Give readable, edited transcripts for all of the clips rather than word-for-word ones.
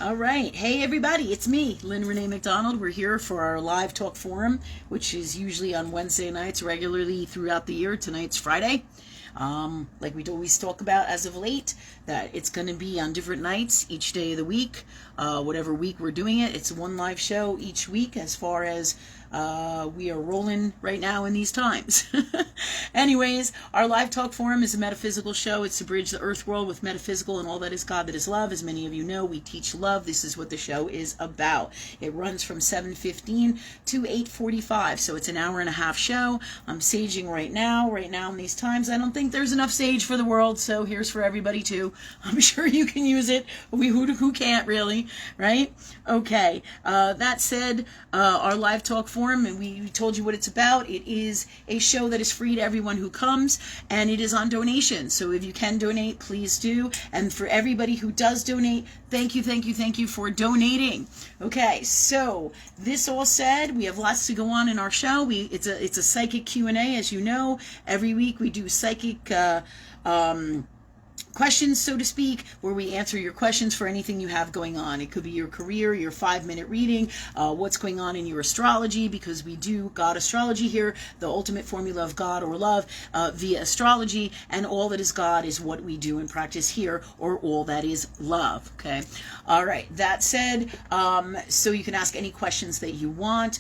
All right. Hey, everybody. It's me, Lynn Rene MacDonald. We're here for our live talk forum, which is usually on Wednesday nights regularly throughout the year. Tonight's Friday. Like we always talk about as of late, that it's going to be on different nights each day of the week. Whatever week we're doing it, it's one live show each week as far as we are rolling right now in these times. Anyways, our live talk forum is a metaphysical show. It's to bridge the earth world with metaphysical and all that is God, that is love. As many of you know, we teach love. This is what the show is about. It runs from 7:15 to 8:45, so it's an hour and a half show. I'm saging right now in these times. I don't think there's enough sage for the world, so here's for everybody too. I'm sure you can use it. Who can't really, right? Okay. That said, our live talk forum, and we told you what it's about. It is a show that is free to everyone who comes, and it is on donation. So if you can donate, please do. And for everybody who does donate, thank you for donating. Okay, so this all said, we have lots to go on in our show. It's a psychic Q&A, as you know. Every week we do psychic questions, so to speak, where we answer your questions for anything you have going on. It could be your career, your 5-minute reading, what's going on in your astrology, because we do God astrology here, the ultimate formula of God or love via astrology, and all that is God is what we do and practice here, or all that is love. Okay. All right. That said, so you can ask any questions that you want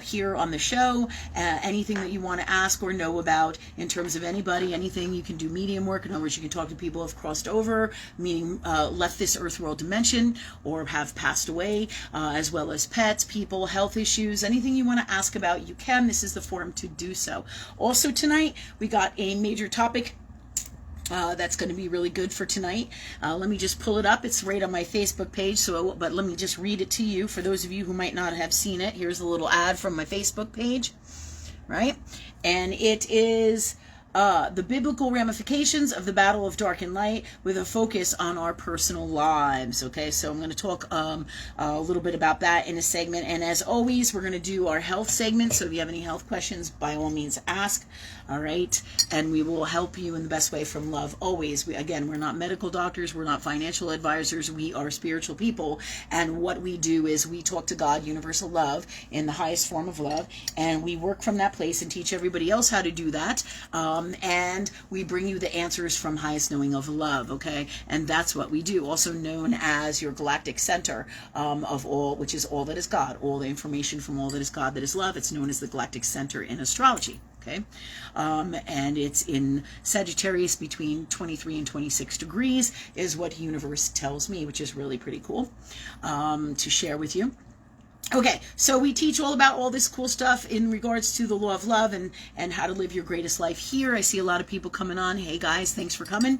here on the show, anything that you want to ask or know about in terms of anybody, anything. You can do medium work. In other words, you can talk to people who have crossed over, meaning left this earth world dimension, or have passed away, as well as pets, people, health issues, anything you want to ask about, you can. This is the forum to do so. Also tonight, we got a major topic that's going to be really good for tonight. Let me just pull it up. It's right on my Facebook page, but let me just read it to you. For those of you who might not have seen it, here's a little ad from my Facebook page, right? And it is the biblical ramifications of the battle of dark and light, with a focus on our personal lives. Okay, so I'm going to talk a little bit about that in a segment. And as always, we're going to do our health segment. So if you have any health questions, by all means ask. All right, and we will help you in the best way from love. Always. We're not medical doctors. We're not financial advisors. We are spiritual people. And what we do is we talk to God, universal love, in the highest form of love. And we work from that place and teach everybody else how to do that. And we bring you the answers from highest knowing of love, okay? And that's what we do, also known as your galactic center of all, which is all that is God, all the information from all that is God, that is love. It's known as the galactic center in astrology, okay? And it's in Sagittarius between 23 and 26 degrees is what universe tells me, which is really pretty cool to share with you. Okay, so we teach all about all this cool stuff in regards to the law of love and how to live your greatest life here. I see a lot of people coming on. Hey guys, thanks for coming.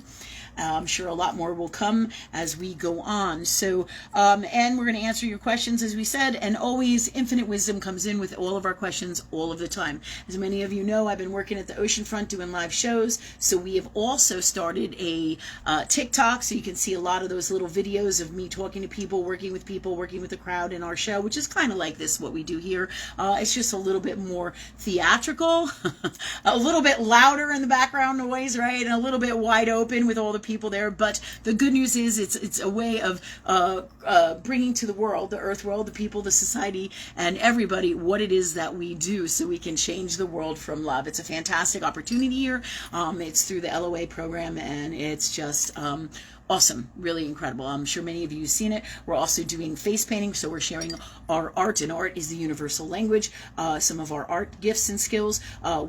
I'm sure a lot more will come as we go on. So, and we're going to answer your questions, as we said, and always infinite wisdom comes in with all of our questions all of the time. As many of you know, I've been working at the oceanfront doing live shows, so we have also started a TikTok, so you can see a lot of those little videos of me talking to people, working with the crowd in our show, which is kind of like this, what we do here. It's just a little bit more theatrical, a little bit louder in the background noise, right, and a little bit wide open with all the people there. But the good news is it's a way of bringing to the world, the earth world, the people, the society, and everybody what it is that we do, so we can change the world from love. It's a fantastic opportunity here. It's through the LOA program, and it's just awesome, really incredible. I'm sure many of you have seen it. We're also doing face painting, so we're sharing our art, and art is the universal language, some of our art gifts and skills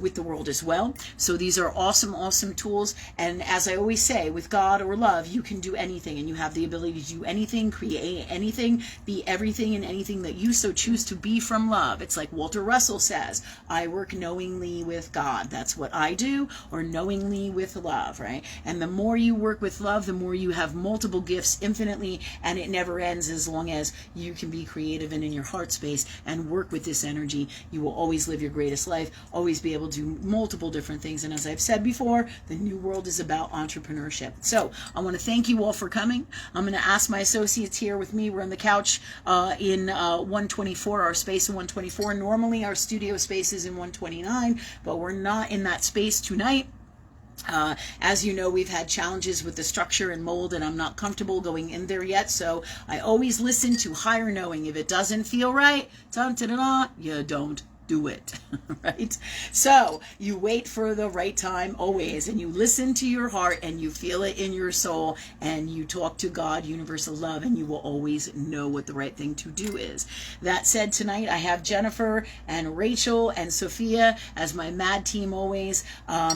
with the world as well. So these are awesome tools, and as I always say, with God or love, you can do anything, and you have the ability to do anything, create anything, be everything and anything that you so choose to be from love. It's like Walter Russell says, I work knowingly with God. That's what I do, or knowingly with love, right? And the more you work with love, the more you have multiple gifts infinitely, and it never ends as long as you can be creative and in your heart space and work with this energy. You will always live your greatest life, always be able to do multiple different things. And as I've said before, the new world is about entrepreneurship. So I want to thank you all for coming. I'm going to ask my associates here with me. We're on the couch in 124, our space in 124. Normally our studio space is in 129, but we're not in that space tonight. As you know, we've had challenges with the structure and mold, and I'm not comfortable going in there yet. So I always listen to higher knowing. If it doesn't feel right, you don't do it, right? So you wait for the right time always, and you listen to your heart, and you feel it in your soul, and you talk to God, universal love, and you will always know what the right thing to do is. That said, tonight I have Jennifer and Rachel and Sophia as my mad team always,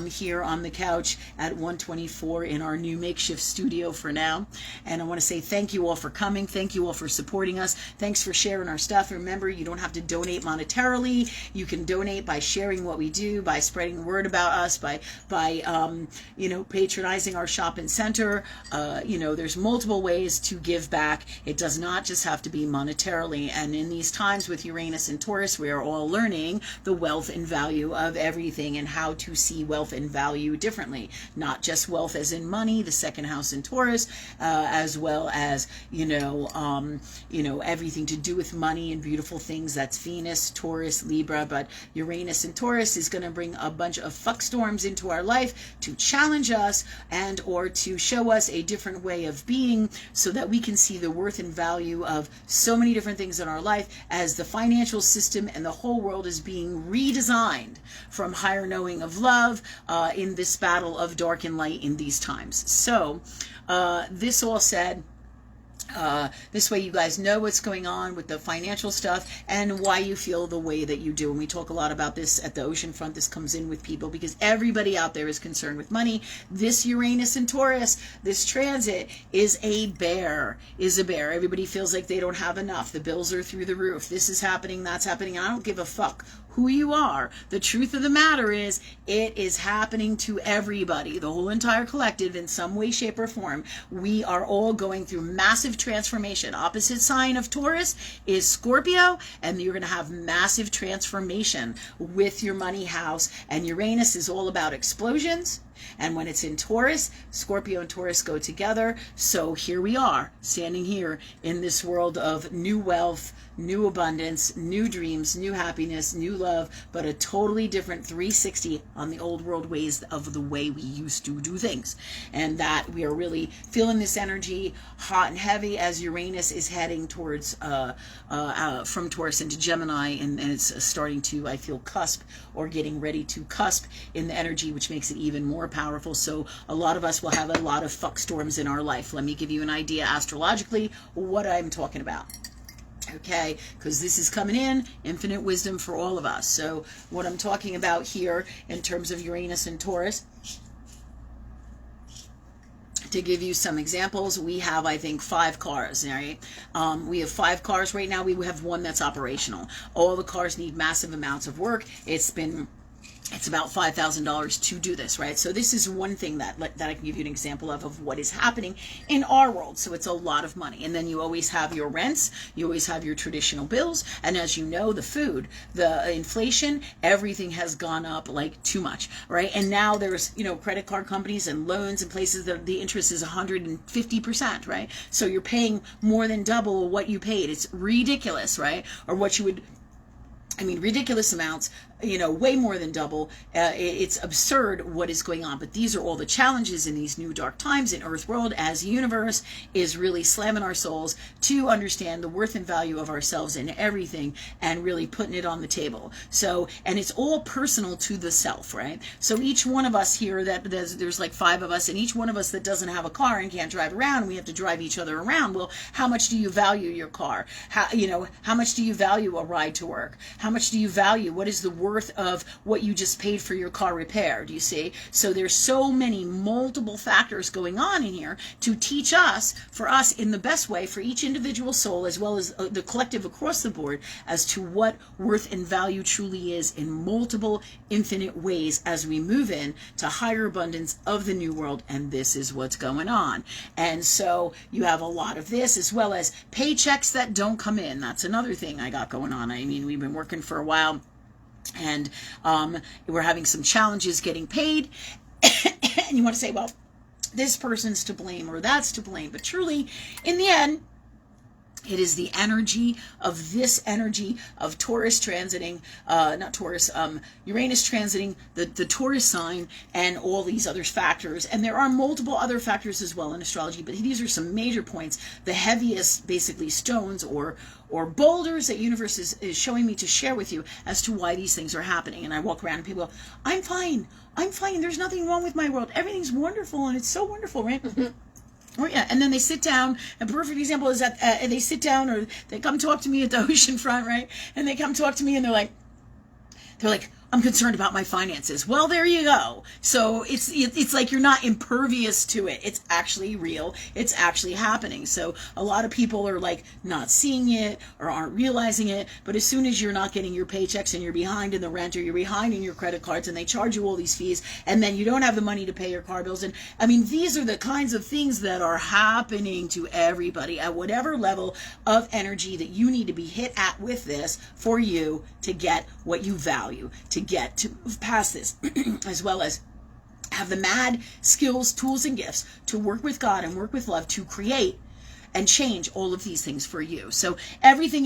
here on the couch at 124 in our new makeshift studio for now. And I want to say thank you all for coming. Thank you all for supporting us. Thanks for sharing our stuff. Remember, you don't have to donate monetarily. You can donate by sharing what we do, by spreading the word about us, by patronizing our shop and center. There's multiple ways to give back. It does not just have to be monetarily. And in these times with Uranus and Taurus, we are all learning the wealth and value of everything and how to see wealth and value differently. Not just wealth as in money, the second house in Taurus, as well as, everything to do with money and beautiful things. That's Venus, Taurus, Libra. But Uranus and Taurus is going to bring a bunch of fuck storms into our life to challenge us and or to show us a different way of being so that we can see the worth and value of so many different things in our life as the financial system and the whole world is being redesigned from higher knowing of love in this battle of dark and light in these times. So this all said, this way you guys know what's going on with the financial stuff and why you feel the way that you do. And we talk a lot about this at the ocean front. This comes in with people because everybody out there is concerned with money. This Uranus and Taurus, this transit is a bear. Everybody feels like they don't have enough. The bills are through the roof. This is happening, that's happening. I don't give a fuck who you are. The truth of the matter is it is happening to everybody, the whole entire collective in some way, shape, or form. We are all going through massive transformation. Opposite sign of Taurus is Scorpio, and you're going to have massive transformation with your money house. And Uranus is all about explosions. And when it's in Taurus, Scorpio and Taurus go together. So here we are, standing here in this world of new wealth, new abundance, new dreams, new happiness, new love, but a totally different 360 on the old world ways of the way we used to do things. And that we are really feeling this energy hot and heavy as Uranus is heading towards from Taurus into Gemini, and it's starting to, I feel, cusp or getting ready to cusp in the energy, which makes it even more powerful. So a lot of us will have a lot of fuck storms in our life. Let me give you an idea astrologically what I'm talking about. Okay, because this is coming in, infinite wisdom for all of us. So what I'm talking about here in terms of Uranus and Taurus, to give you some examples, we have, I think, 5 cars, right? We have 5 cars right now. We have one that's operational. All the cars need massive amounts of work. It's about $5,000 to do this, right? So this is one thing that I can give you an example of what is happening in our world. So it's a lot of money. And then you always have your rents, you always have your traditional bills. And as you know, the food, the inflation, everything has gone up like too much, right? And now there's, credit card companies and loans and places that the interest is 150%, right? So you're paying more than double what you paid. It's ridiculous, right? Or what you would, ridiculous amounts, way more than double. It's absurd what is going on. But these are all the challenges in these new dark times in Earth world as the universe is really slamming our souls to understand the worth and value of ourselves and everything and really putting it on the table. So, and it's all personal to the self, right? So each one of us here, that there's like 5 of us, and each one of us that doesn't have a car and can't drive around, we have to drive each other around. Well, how much do you value your car? How much do you value a ride to work? How much do you value? What is the worth of what you just paid for your car repair? Do you see? So there's so many multiple factors going on in here to teach us, for us in the best way, for each individual soul as well as the collective across the board, as to what worth and value truly is in multiple infinite ways as we move in to higher abundance of the new world. And this is what's going on. And so you have a lot of this as well as paychecks that don't come in. That's another thing I got going on. We've been working for a while, and we're having some challenges getting paid. And you want to say, well, this person's to blame or that's to blame. But truly, in the end, It is the energy of this energy of Taurus transiting, not Taurus, Uranus transiting the Taurus sign and all these other factors. And there are multiple other factors as well in astrology, but these are some major points. The heaviest, basically, stones or boulders that universe is showing me to share with you as to why these things are happening. And I walk around and people go, I'm fine. There's nothing wrong with my world. Everything's wonderful, and it's so wonderful, right? Oh yeah, and then they sit down. A perfect example is that they sit down, or they come talk to me at the ocean front, right? And they come talk to me, and they're like, I'm concerned about my finances. Well, there you go. So it's like you're not impervious to it. It's actually real. It's actually happening. So a lot of people are like not seeing it or aren't realizing it. But as soon as you're not getting your paychecks and you're behind in the rent or you're behind in your credit cards and they charge you all these fees and then you don't have the money to pay your car bills. And I mean, these are the kinds of things that are happening to everybody at whatever level of energy that you need to be hit at with this for you to get what you value, to get to move past this, as well as have the mad skills, tools, and gifts to work with God and work with love to create and change all of these things for you. So everything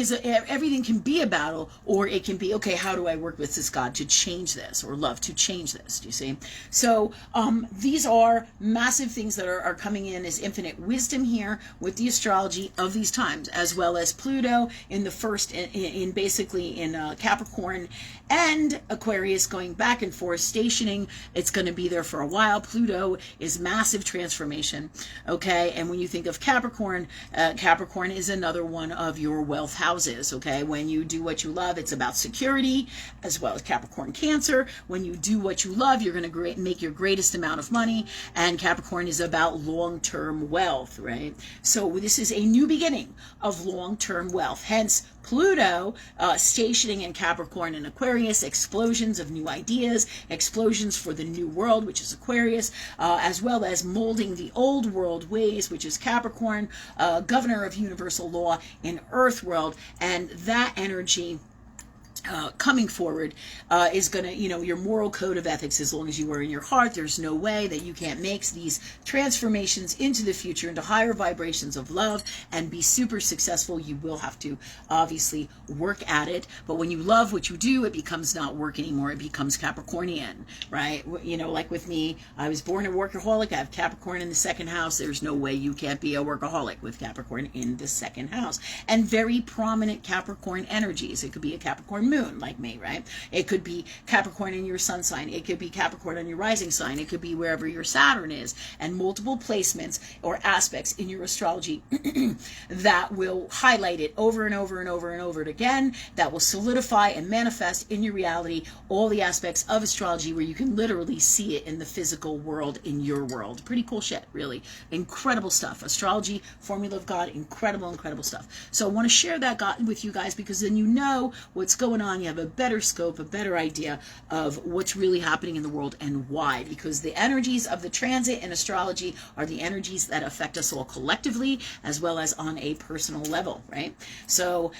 can be a battle, or it can be, okay, how do I work with this God to change this, or love to change this? Do you see? So these are massive things that are coming in as infinite wisdom here with the astrology of these times, as well as Pluto in the first, in basically in Capricorn and Aquarius, going back and forth, stationing. It's going to be there for a while. Pluto is massive transformation. Okay, and when you think of Capricorn, Capricorn is another one of your wealth houses. Okay, when you do what you love, it's about security, as well as Capricorn Cancer. When you do what you love, you're going to make your greatest amount of money, and Capricorn is about long-term wealth, right? So this is a new beginning of long-term wealth. Hence Pluto stationing in Capricorn and Aquarius, explosions of new ideas, explosions for the new world, which is Aquarius, as well as molding the old world ways, which is Capricorn, governor of universal law in Earth world, and that energy coming forward is going to, your moral code of ethics, as long as you are in your heart, there's no way that you can't make these transformations into the future, into higher vibrations of love and be super successful. You will have to obviously work at it. But when you love what you do, it becomes not work anymore. It becomes Capricornian, right? Like with me, I was born a workaholic. I have Capricorn in the second house. There's no way you can't be a workaholic with Capricorn in the second house. And very prominent Capricorn energies. It could be a Capricorn moon, like me, right? It could be Capricorn in your sun sign. It could be Capricorn on your rising sign. It could be wherever your Saturn is, and multiple placements or aspects in your astrology that will highlight it over and over and over and over again, that will solidify and manifest in your reality all the aspects of astrology where you can literally see it in the physical world, in your world. Pretty cool shit, really. Incredible stuff. Astrology, formula of God, incredible, incredible stuff. So I want to share that with you guys, because then you know what's going on. You have a better scope, a better idea of what's really happening in the world and why. Because the energies of the transit in astrology are the energies that affect us all collectively, as well as on a personal level, right? So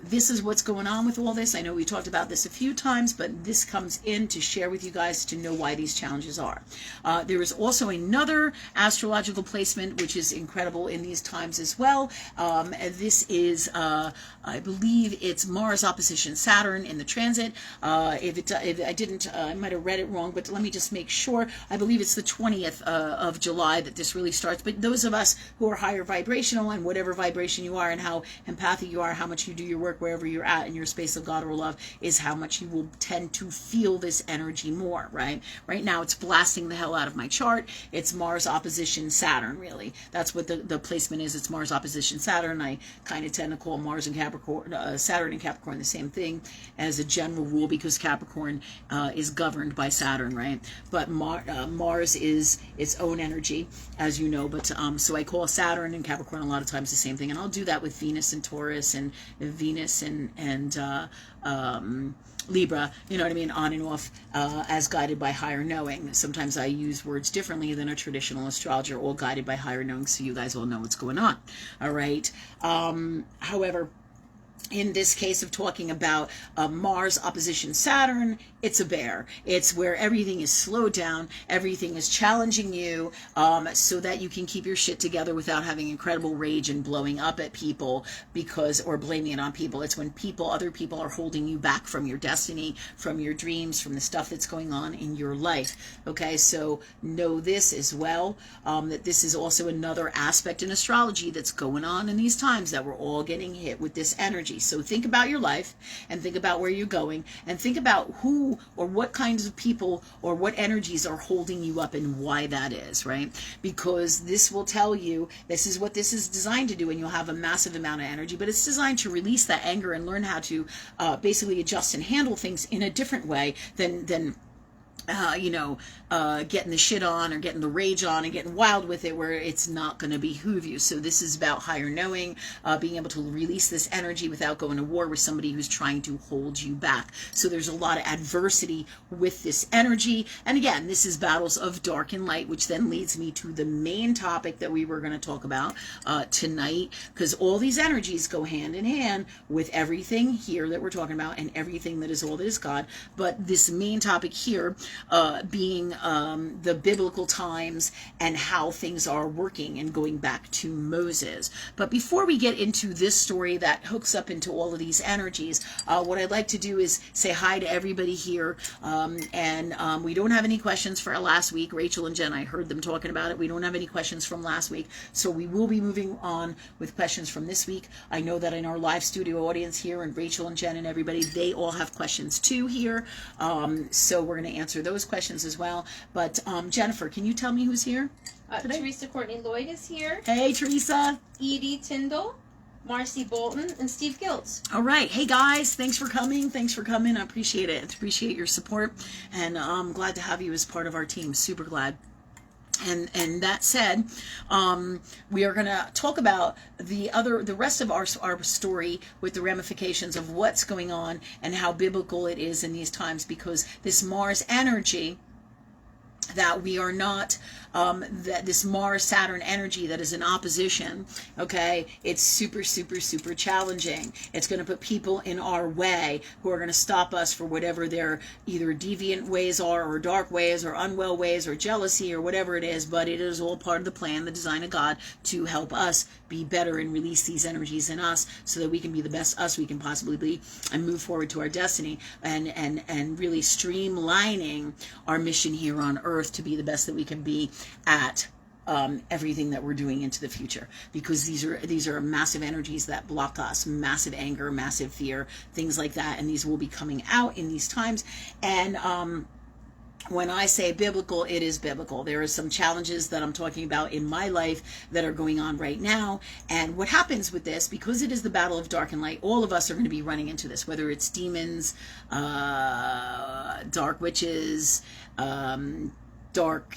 this is what's going on with all this. I know we talked about this a few times, but this comes in to share with you guys to know why these challenges are. There is also another astrological placement which is incredible in these times as well. This is, I believe it's Mars opposition Saturn in the transit. If I didn't, I might have read it wrong, but let me just make sure. I believe it's the 20th of July that this really starts. But those of us who are higher vibrational, and whatever vibration you are and how empathic you are, how much you do your work wherever you're at in your space of God or love, is how much you will tend to feel this energy more, right? Right now it's blasting the hell out of my chart. It's Mars opposition Saturn, really. That's what the placement is. It's Mars opposition Saturn. I kind of tend to call Mars and Capricorn, Saturn and Capricorn the same thing as a general rule, because Capricorn is governed by Saturn, right? But Mars is its own energy, as you know. But so I call Saturn and Capricorn a lot of times the same thing, and I'll do that with Venus and Taurus and Venus and Libra, you know what I mean, on and off, as guided by higher knowing. Sometimes I use words differently than a traditional astrologer, all guided by higher knowing, so you guys all know what's going on. All right. However, in this case of talking about Mars opposition Saturn it's a bear. It's where everything is slowed down, everything is challenging you, so that you can keep your shit together without having incredible rage and blowing up at people or blaming it on people. It's when other people are holding you back from your destiny, from your dreams, from the stuff that's going on in your life. Okay, so know this as well, that this is also another aspect in astrology that's going on in these times, that we're all getting hit with this energy. So think about your life and think about where you're going, and think about who or what kinds of people or what energies are holding you up and why that is, right? Because this will tell you this is what this is designed to do, and you'll have a massive amount of energy, but it's designed to release that anger and learn how to basically adjust and handle things in a different way than getting the shit on or getting the rage on and getting wild with it, where it's not going to behoove you. So this is about higher knowing, being able to release this energy without going to war with somebody who's trying to hold you back. So there's a lot of adversity with this energy. And again, this is battles of dark and light, which then leads me to the main topic that we were going to talk about tonight, because all these energies go hand in hand with everything here that we're talking about and everything that is all that is God. But this main topic here being the biblical times and how things are working and going back to Moses. But before we get into this story that hooks up into all of these energies, what I'd like to do is say hi to everybody here. And we don't have any questions for last week. Rachel and Jen, I heard them talking about it. We don't have any questions from last week. So we will be moving on with questions from this week. I know that in our live studio audience here, and Rachel and Jen and everybody, they all have questions too here. So we're going to answer those questions as well. But Jennifer, can you tell me who's here today? Teresa Courtney Lloyd is here. Hey, Teresa. Edie Tyndall, Marcy Bolton, and Steve Giltz. All right. Hey, guys. Thanks for coming. I appreciate it. Appreciate your support. And I'm glad to have you as part of our team. Super glad. And that said, we are going to talk about the rest of our story with the ramifications of what's going on and how biblical it is in these times, because this Mars energy that we are not, that this Mars-Saturn energy that is in opposition, okay, it's super, super, super challenging. It's going to put people in our way who are going to stop us for whatever their either deviant ways are, or dark ways, or unwell ways, or jealousy, or whatever it is. But it is all part of the plan, the design of God, to help us be better and release these energies in us so that we can be the best us we can possibly be and move forward to our destiny, and really streamlining our mission here on Earth to be the best that we can be at everything that we're doing into the future, because these are massive energies that block us, massive anger, massive fear, things like that, and these will be coming out in these times. And when I say biblical, it is biblical. There are some challenges that I'm talking about in my life that are going on right now. And what happens with this, because it is the battle of dark and light, all of us are going to be running into this, whether it's demons, dark witches, dark,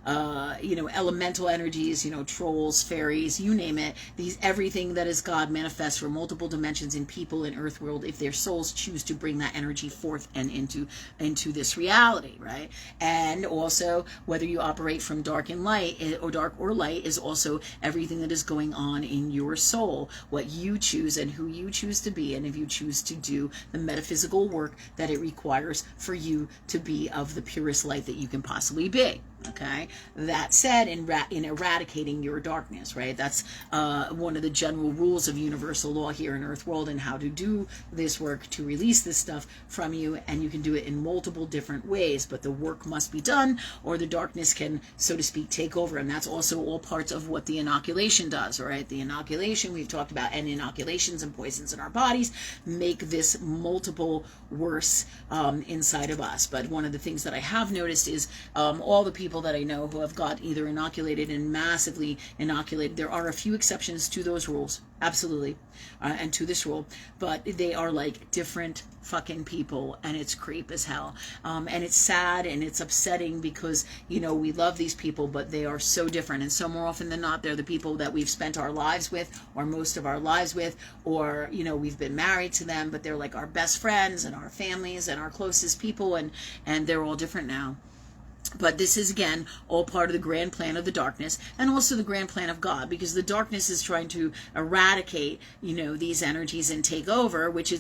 elemental energies, trolls, fairies, you name it. Everything that is God manifests from multiple dimensions in people in Earth world, if their souls choose to bring that energy forth and into this reality, right? And also, whether you operate from dark and light, or dark or light, is also everything that is going on in your soul, what you choose and who you choose to be, and if you choose to do the metaphysical work that it requires for you to be of the purest light that you can possibly be. Okay, that said, in eradicating your darkness, right? That's one of the general rules of universal law here in Earth world, and how to do this work to release this stuff from you. And you can do it in multiple different ways, but the work must be done, or the darkness can, so to speak, take over. And that's also all parts of what the inoculation does, right? The inoculation we've talked about, and inoculations and poisons in our bodies make this multiple worse inside of us. But one of the things that I have noticed is all the people that I know who have got either inoculated and massively inoculated, there are a few exceptions to those rules, absolutely, and to this rule, but they are like different fucking people, and it's creep as hell, and it's sad and it's upsetting, because we love these people, but they are so different. And so more often than not, they're the people that we've spent our lives with, or most of our lives with, or we've been married to them, but they're like our best friends and our families and our closest people, and they're all different now. But this is, again, all part of the grand plan of the darkness and also the grand plan of God, because the darkness is trying to eradicate, these energies and take over, which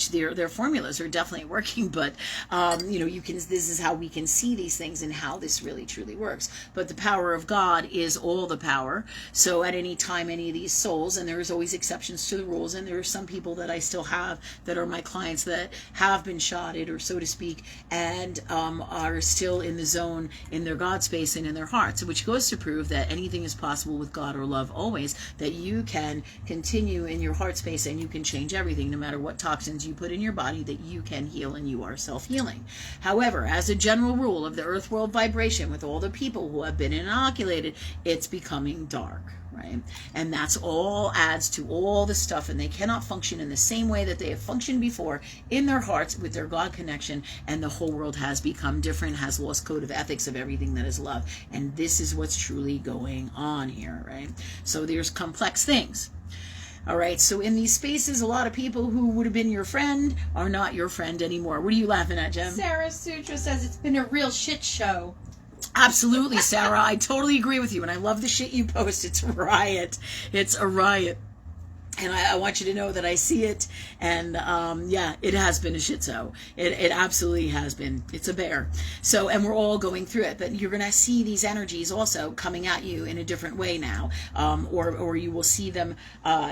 their formulas are definitely working. But, this is how we can see these things and how this really truly works. But the power of God is all the power. So at any time, any of these souls, and there's always exceptions to the rules, and there are some people that I still have that are my clients that have been shotted, or so to speak, and are still in the zone in their God space and in their hearts, which goes to prove that anything is possible with God or love always, that you can continue in your heart space and you can change everything, no matter what toxins you put in your body, that you can heal and you are self-healing. However, as a general rule of the earth world vibration, with all the people who have been inoculated, it's becoming dark. Right? And that's all adds to all the stuff, and they cannot function in the same way that they have functioned before in their hearts with their God connection, and the whole world has become different, has lost code of ethics of everything that is love. And this is what's truly going on here, right? So there's complex things. All right, so in these spaces, a lot of people who would have been your friend are not your friend anymore. What are you laughing at, Jem? Sarah Sutra says it's been a real shit show. Absolutely, Sarah. I totally agree with you, and I love the shit you post. It's a riot. It's a riot. And I want you to know that I see it, and it has been a shit show. It absolutely has been. It's a bear. So, and we're all going through it, but you're going to see these energies also coming at you in a different way now, or you will see them.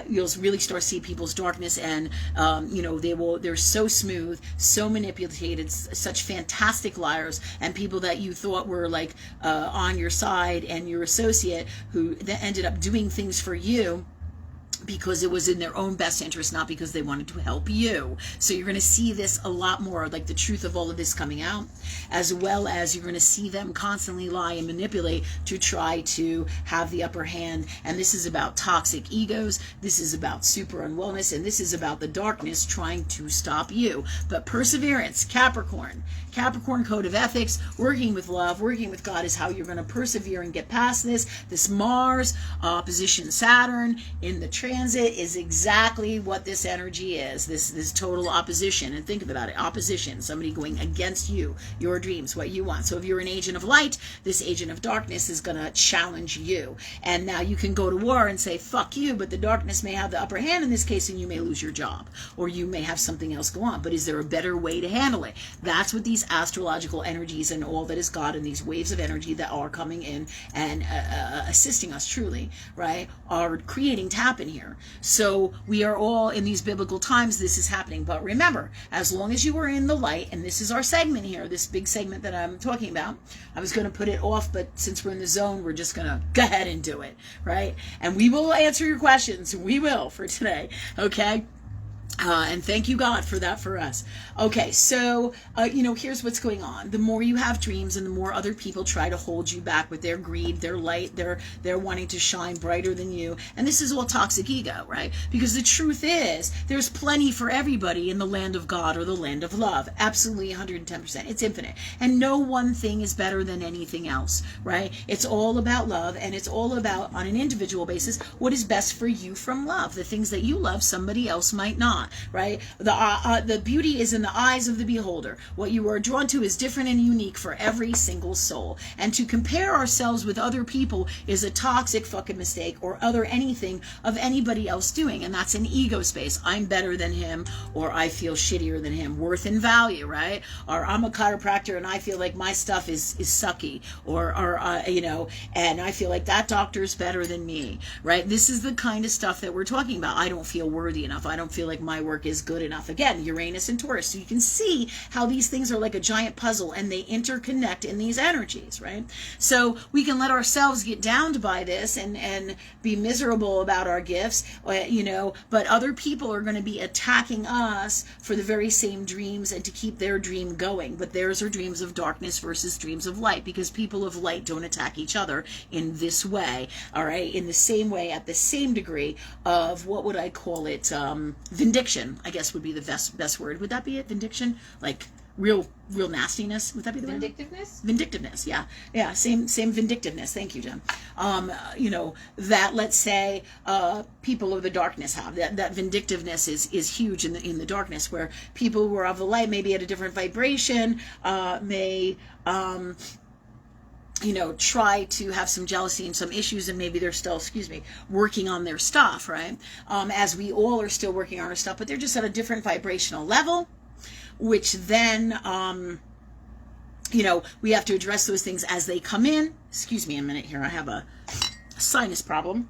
You'll really start to see people's darkness, and they're so smooth, so manipulated, such fantastic liars, and people that you thought were like on your side and your associate, who that ended up doing things for you because it was in their own best interest, not because they wanted to help you. So you're going to see this a lot more, like the truth of all of this coming out, as well as you're going to see them constantly lie and manipulate to try to have the upper hand. And this is about toxic egos, this is about super unwellness, and this is about the darkness trying to stop you. But perseverance, Capricorn code of ethics, working with love, working with God is how you're going to persevere and get past this. This Mars opposition Saturn in the transit is exactly what this energy is, this total opposition. And think about it, opposition, somebody going against you, your dreams, what you want. So if you're an agent of light, this agent of darkness is going to challenge you. And now you can go to war and say, fuck you, but the darkness may have the upper hand in this case, and you may lose your job, or you may have something else go on. But is there a better way to handle it? That's what these astrological energies and all that is God and these waves of energy that are coming in and assisting us truly, right, are creating to happen here. So we are all in these biblical times, this is happening. But remember, as long as you are in the light, and this is our segment here, this big segment that I'm talking about, I was going to put it off, but since we're in the zone, we're just going to go ahead and do it, right? And we will answer your questions. We will for today, okay? And thank you, God, for that for us. Okay, so, here's what's going on. The more you have dreams and the more other people try to hold you back with their greed, their light, they're wanting to shine brighter than you. And this is all toxic ego, right? Because the truth is, there's plenty for everybody in the land of God or the land of love. Absolutely 110%. It's infinite. And no one thing is better than anything else, right? It's all about love, and it's all about, on an individual basis, what is best for you from love. The things that you love, somebody else might not. Right? The beauty is in the eyes of the beholder. What you are drawn to is different and unique for every single soul. And to compare ourselves with other people is a toxic fucking mistake, or other anything of anybody else doing. And that's an ego space. I'm better than him, or I feel shittier than him. Worth and value, right? Or I'm a chiropractor and I feel like my stuff is sucky, or and I feel like that doctor's better than me, right? This is the kind of stuff that we're talking about. I don't feel worthy enough. I don't feel like my work is good enough. Again, Uranus and Taurus. So you can see how these things are like a giant puzzle, and they interconnect in these energies, right? So we can let ourselves get downed by this and be miserable about our gifts, but other people are going to be attacking us for the very same dreams and to keep their dream going. But theirs are dreams of darkness versus dreams of light, because people of light don't attack each other in this way, all right? In the same way, at the same degree of, what would I call it, vindication, I guess would be the best word. Would that be it? Vindication? Like real nastiness? Would that be the Vindictiveness? word? Vindictiveness, yeah. Same vindictiveness. Thank you, Jen. That, let's say, people of the darkness have that vindictiveness is huge in the darkness, where people who are of the light, maybe at a different vibration, may try to have some jealousy and some issues, and maybe they're still, working on their stuff, right? As we all are still working on our stuff, but they're just at a different vibrational level, which then, we have to address those things as they come in. Excuse me a minute here. I have a sinus problem.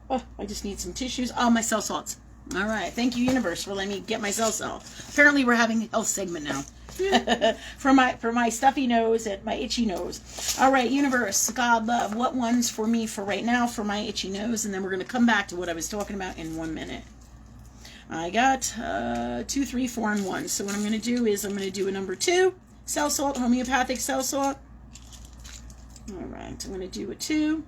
I just need some tissues. Oh, my cell salts. All right. Thank you, universe, for letting me get my cell salt. Apparently, we're having a health segment now. for my stuffy nose and my itchy nose. All right, universe, God, love, what ones for me for right now for my itchy nose, and then we're going to come back to what I was talking about in 1 minute. I got 2, 3, 4, and 1. So what I'm going to do is I'm going to do a number 2 cell salt, homeopathic cell salt. All right, I'm going to do a 2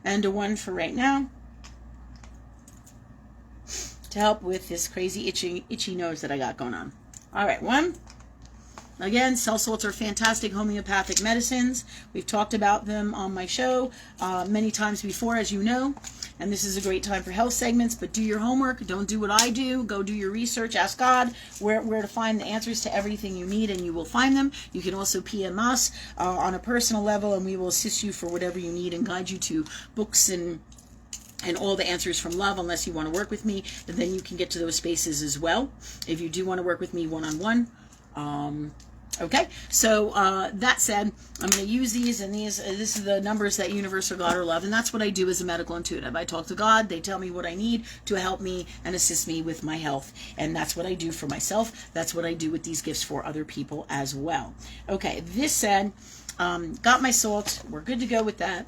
and a 1 for right now, to help with this crazy itchy nose that I got going on. All right, 1. Again, cell salts are fantastic homeopathic medicines. We've talked about them on my show many times before, as you know. And this is a great time for health segments, but do your homework. Don't do what I do. Go do your research. Ask God where to find the answers to everything you need, and you will find them. You can also PM us on a personal level, and we will assist you for whatever you need and guide you to books and all the answers from love, unless you want to work with me. And then you can get to those spaces as well if you do want to work with me one-on-one. Okay, so that said, I'm going to use these, and this is the numbers that universe or God or love, and that's what I do as a medical intuitive. I talk to God, they tell me what I need to help me and assist me with my health, and that's what I do for myself. That's what I do with these gifts for other people as well. Okay, this said, got my salt, we're good to go with that,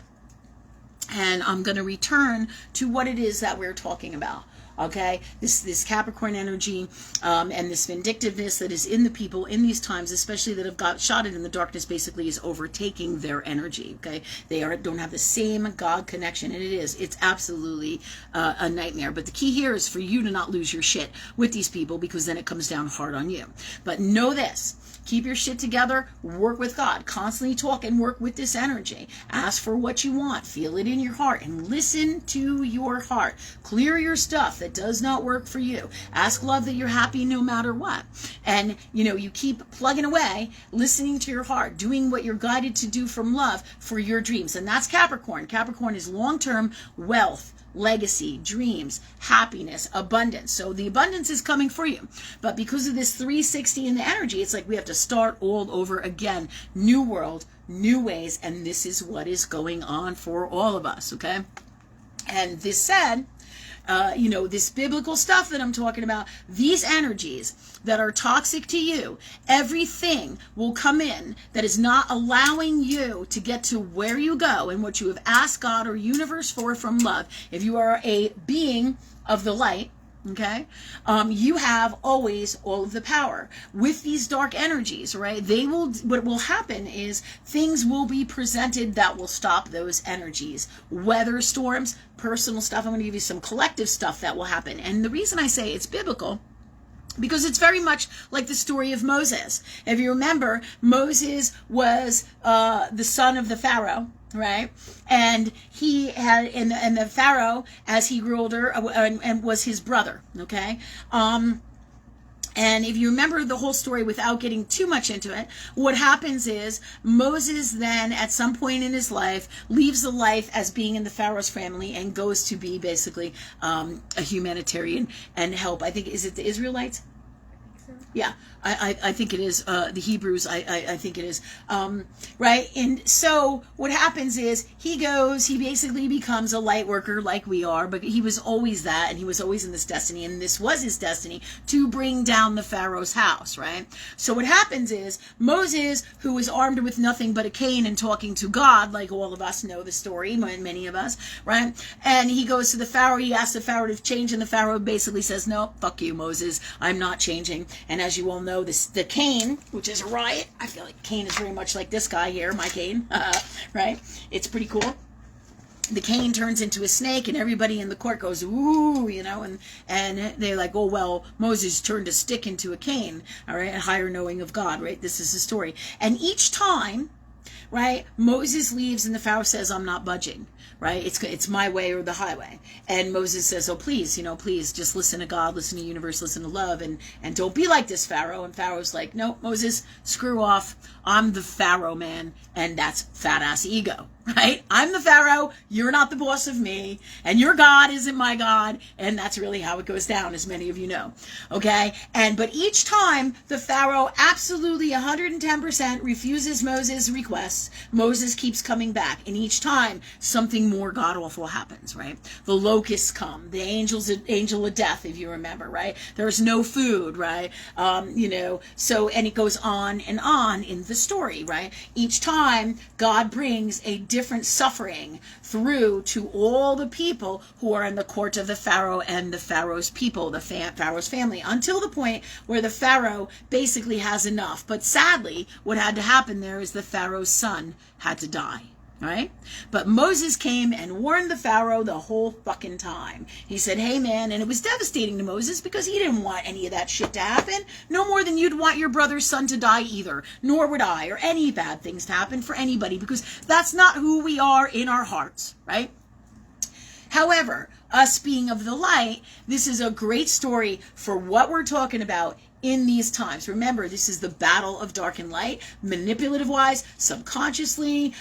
and I'm going to return to what it is that we're talking about. Okay, this Capricorn energy and this vindictiveness that is in the people in these times, especially that have got shotted in the darkness, basically is overtaking their energy. Okay, they don't have the same God connection, and it's absolutely a nightmare. But the key here is for you to not lose your shit with these people, because then it comes down hard on you. But know this. Keep your shit together, work with God, constantly talk and work with this energy. Ask for what you want, feel it in your heart, and listen to your heart. Clear your stuff that does not work for you. Ask love that you're happy no matter what. And, you keep plugging away, listening to your heart, doing what you're guided to do from love for your dreams. And that's Capricorn. Capricorn is long-term wealth, legacy, dreams, happiness, abundance. So the abundance is coming for you. But because of this 360 in the energy, it's like we have to start all over again. New world, new ways, and this is what is going on for all of us, okay? And this said, this biblical stuff that I'm talking about, these energies that are toxic to you, everything will come in that is not allowing you to get to where you go and what you have asked God or universe for from love. If you are a being of the light, okay, you have always all of the power. With these dark energies, right, what will happen is things will be presented that will stop those energies. Weather storms, personal stuff. I'm going to give you some collective stuff that will happen. And the reason I say it's biblical, because it's very much like the story of Moses. If you remember, Moses was the son of the Pharaoh, right? And he had, and the Pharaoh, as he grew older, and was his brother, okay? And if you remember the whole story without getting too much into it, what happens is Moses then, at some point in his life, leaves the life as being in the Pharaoh's family and goes to be basically a humanitarian and help. I think, is it the Israelites? Yeah, I think it is. The Hebrews, I think it is. Right? And so what happens is he basically becomes a light worker like we are, but he was always that, and he was always in this destiny, and this was his destiny to bring down the Pharaoh's house, right? So what happens is Moses, who is armed with nothing but a cane and talking to God, like all of us know the story, many of us, right? And he goes to the Pharaoh, he asks the Pharaoh to change, and the Pharaoh basically says, no, fuck you, Moses, I'm not changing. And as you all know, the cane, which is a riot, I feel like cane is very much like this guy here, my cane, right? It's pretty cool. The cane turns into a snake, and everybody in the court goes, ooh, and they're like, oh, well, Moses turned a stick into a cane, all right, a higher knowing of God, right? This is the story. And each time, right, Moses leaves and the Pharaoh says, I'm not budging. right? It's my way or the highway. And Moses says, oh, please, please just listen to God, listen to the universe, listen to love, and don't be like this, Pharaoh. And Pharaoh's like, no, Moses, screw off. I'm the Pharaoh, man. And that's fat ass ego, right? I'm the Pharaoh. You're not the boss of me. And your God isn't my God. And that's really how it goes down, as many of you know. Okay? But each time the Pharaoh absolutely 110% refuses Moses' requests, Moses keeps coming back. And each time something more god awful happens, right? The locusts come, the angel of death, if you remember, right? There's no food, right? So, and it goes on and on in the story, right? Each time God brings a different suffering through to all the people who are in the court of the Pharaoh and the Pharaoh's people, the Pharaoh's family, until the point where the Pharaoh basically has enough. But sadly, what had to happen there is the Pharaoh's son had to die. Right? But Moses came and warned the Pharaoh the whole fucking time. He said, hey man, and it was devastating to Moses because he didn't want any of that shit to happen. No more than you'd want your brother's son to die either. Nor would I, or any bad things to happen for anybody, because that's not who we are in our hearts, right? However, us being of the light, this is a great story for what we're talking about in these times. Remember, this is the battle of dark and light, manipulative wise, subconsciously,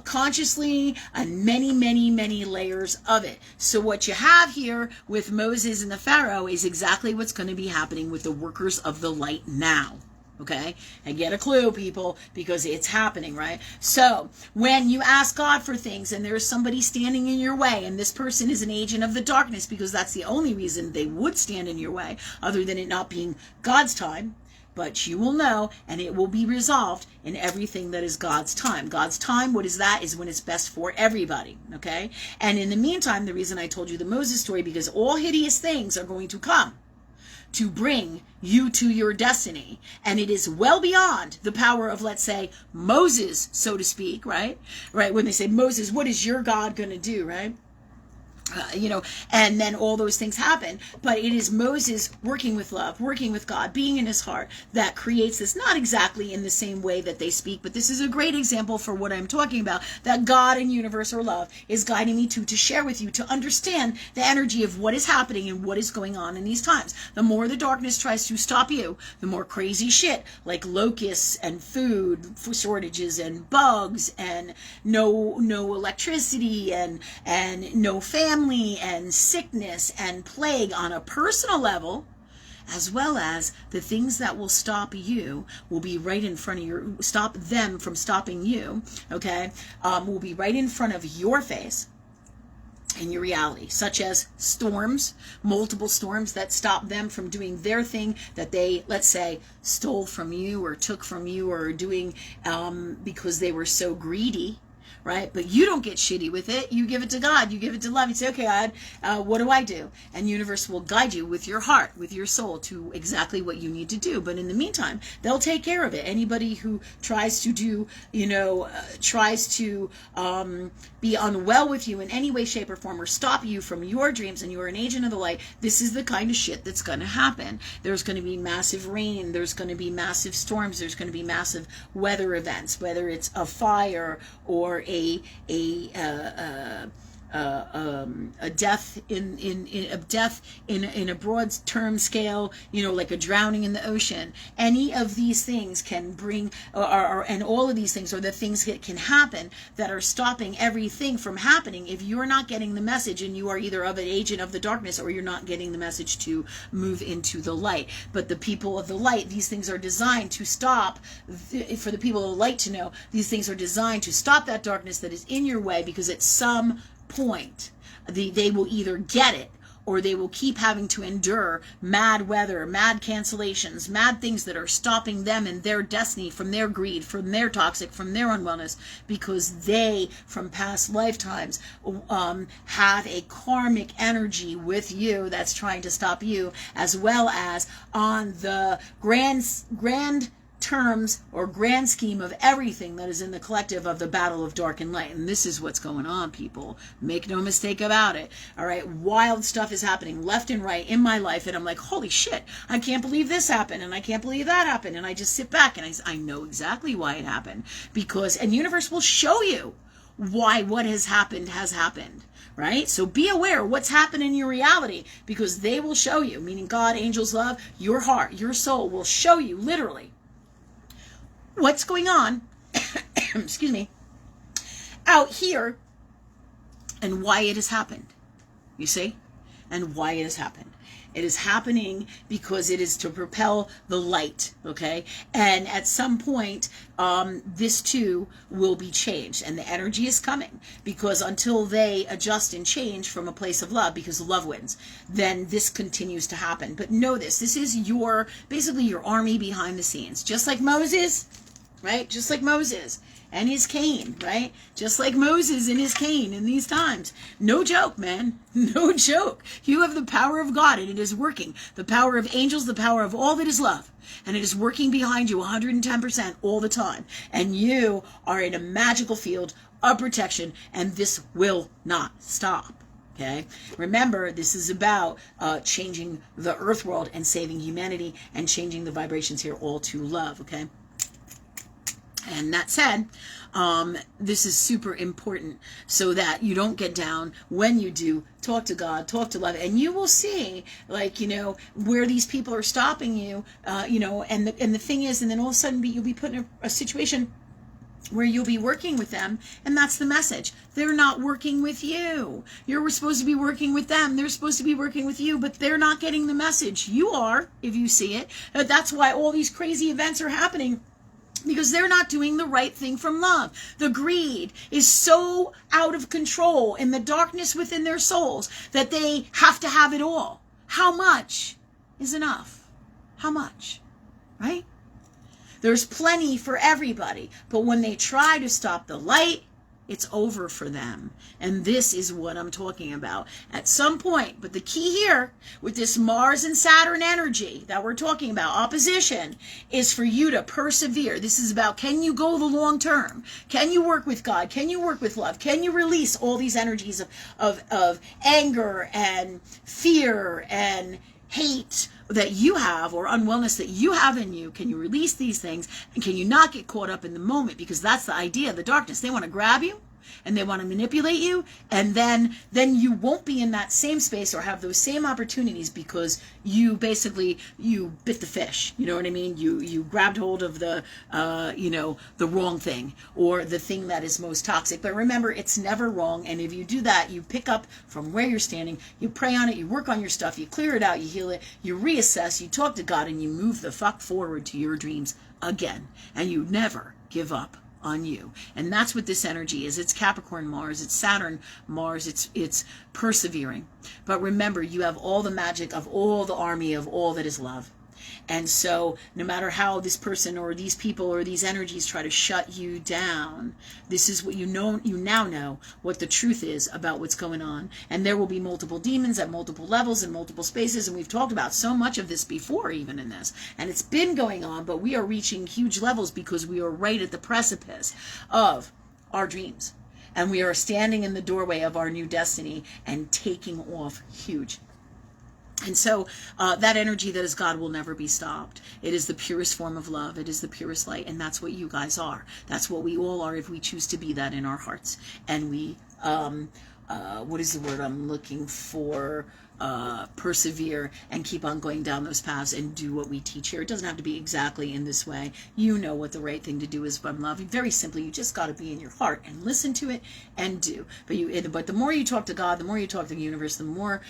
consciously, and many, many, many layers of it. So what you have here with Moses and the Pharaoh is exactly what's going to be happening with the workers of the light now. Okay? And get a clue, people, because it's happening, right? So, when you ask God for things and there's somebody standing in your way, and this person is an agent of the darkness, because that's the only reason they would stand in your way, other than it not being God's time, but you will know, and it will be resolved in everything that is God's time. God's time, what is that? Is when it's best for everybody, okay? And in the meantime, the reason I told you the Moses story, because all hideous things are going to come to bring you to your destiny. And it is well beyond the power of, let's say, Moses, so to speak, right? Right, when they say, Moses, what is your God going to do, right? And then all those things happen. But it is Moses working with love, working with God, being in his heart, that creates this, not exactly in the same way that they speak, but this is a great example for what I'm talking about, that God and universe or love is guiding me to share with you, to understand the energy of what is happening and what is going on in these times. The more the darkness tries to stop you, the more crazy shit, like locusts and food shortages and bugs and no electricity and no family and sickness and plague on a personal level, as well as the things that will stop you will be right in front of stop them from stopping you, okay, will be right in front of your face in your reality, such as storms, multiple storms that stop them from doing their thing that they, let's say, stole from you or took from you or doing because they were so greedy. Right? But you don't get shitty with it. You give it to God. You give it to love. You say, okay, God, what do I do? And universe will guide you with your heart, with your soul, to exactly what you need to do. But in the meantime, they'll take care of it. Anybody who tries to do, tries to be unwell with you in any way, shape, or form, or stop you from your dreams, and you're an agent of the light, this is the kind of shit that's going to happen. There's going to be massive rain. There's going to be massive storms. There's going to be massive weather events, whether it's a fire or a death in a broad term scale, like a drowning in the ocean. Any of these things can bring, and all of these things are the things that can happen that are stopping everything from happening if you're not getting the message, and you are either of an agent of the darkness or you're not getting the message to move into the light. But the people of the light, these things are designed to stop, for the people of the light to know, these things are designed to stop that darkness that is in your way, because at some point they will either get it, or they will keep having to endure mad weather, mad cancellations, mad things that are stopping them in their destiny, from their greed, from their toxic, from their unwellness, because they, from past lifetimes, have a karmic energy with you that's trying to stop you, as well as on the grand terms or grand scheme of everything that is in the collective of the battle of dark and light. And this is what's going on, people. Make no mistake about it. All right, wild stuff is happening left and right in my life, and I'm like, holy shit, I can't believe this happened, and I can't believe that happened, and I just sit back and I know exactly why it happened, because, and universe will show you why what has happened, right? So be aware what's happening in your reality, because they will show you, meaning God, angels, love, your heart, your soul will show you literally what's going on, excuse me, out here, and why it has happened. You see? And why it has happened. It is happening because it is to propel the light, okay? And at some point, this too will be changed. And the energy is coming, because until they adjust and change from a place of love, because love wins, then this continues to happen. But know this is basically your army behind the scenes. Just like Moses, right? Just like Moses and his cane, right? Just like Moses and his cane in these times. No joke, man. No joke. You have the power of God, and it is working. The power of angels, the power of all that is love. And it is working behind you 110% all the time. And you are in a magical field of protection, and this will not stop. Okay? Remember, this is about changing the earth world and saving humanity and changing the vibrations here all to love. Okay? And that said, this is super important so that you don't get down. When you do, talk to God, talk to love, and you will see, like, where these people are stopping you, and the thing is, and then all of a sudden you'll be put in a situation where you'll be working with them, and that's the message. They're not working with you. You're supposed to be working with them. They're supposed to be working with you, but they're not getting the message. You are, if you see it. That's why all these crazy events are happening. Because they're not doing the right thing from love. The greed is so out of control in the darkness within their souls that they have to have it all. How much is enough? How much? Right? There's plenty for everybody. But when they try to stop the light, it's over for them. And this is what I'm talking about. At some point, but the key here with this Mars and Saturn energy that we're talking about, opposition, is for you to persevere. This is about, can you go the long term? Can you work with God? Can you work with love? Can you release all these energies of anger and fear and hate that you have, or unwellness that you have in you? Can you release these things, and can you not get caught up in the moment? Because that's the idea of the darkness. They want to grab you and they want to manipulate you, and then you won't be in that same space or have those same opportunities, because you bit the fish. You know what I mean? You grabbed hold of the the wrong thing, or the thing that is most toxic. But remember, it's never wrong. And if you do that, you pick up from where you're standing, you pray on it, you work on your stuff, you clear it out, you heal it, you reassess, you talk to God, and you move the fuck forward to your dreams again. And you never give up on you. And that's what this energy is. It's Capricorn Mars, it's Saturn Mars, it's persevering. But remember, you have all the magic of all the army of all that is love. And so no matter how this person or these people or these energies try to shut you down, this is what you now know what the truth is about what's going on. And there will be multiple demons at multiple levels and multiple spaces. And we've talked about so much of this before, even in this. And it's been going on, but we are reaching huge levels because we are right at the precipice of our dreams. And we are standing in the doorway of our new destiny and taking off huge. And so that energy that is God will never be stopped. It is the purest form of love. It is the purest light. And that's what you guys are. That's what we all are if we choose to be that in our hearts. And we, what is the word I'm looking for? Persevere and keep on going down those paths and do what we teach here. It doesn't have to be exactly in this way. You know what the right thing to do is from love. Very simply, you just got to be in your heart and listen to it and do. But the more you talk to God, the more you talk to the universe, the more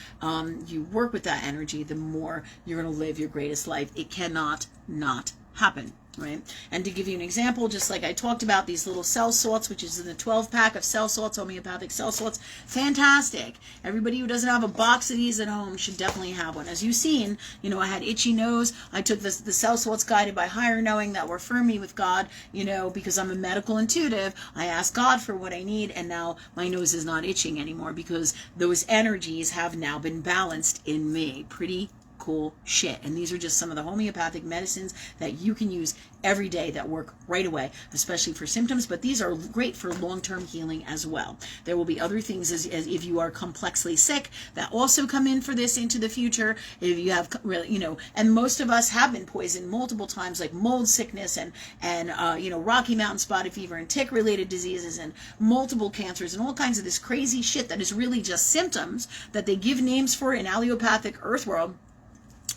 you work with that energy, the more you're going to live your greatest life. It cannot not happen. Right? And to give you an example, just like I talked about these little cell salts, which is in the 12-pack of cell salts, homeopathic cell salts, fantastic. Everybody who doesn't have a box of these at home should definitely have one. As you've seen, I had itchy nose. I took the cell salts guided by higher knowing that were for me with God, because I'm a medical intuitive. I asked God for what I need, and now my nose is not itching anymore because those energies have now been balanced in me. Pretty cool shit. And these are just some of the homeopathic medicines that you can use every day that work right away, especially for symptoms, but these are great for long-term healing as well. There will be other things as if you are complexly sick that also come in for this into the future. If you have really, and most of us have been poisoned multiple times, like mold sickness and Rocky Mountain spotted fever and tick-related diseases and multiple cancers and all kinds of this crazy shit that is really just symptoms that they give names for in allopathic earth world.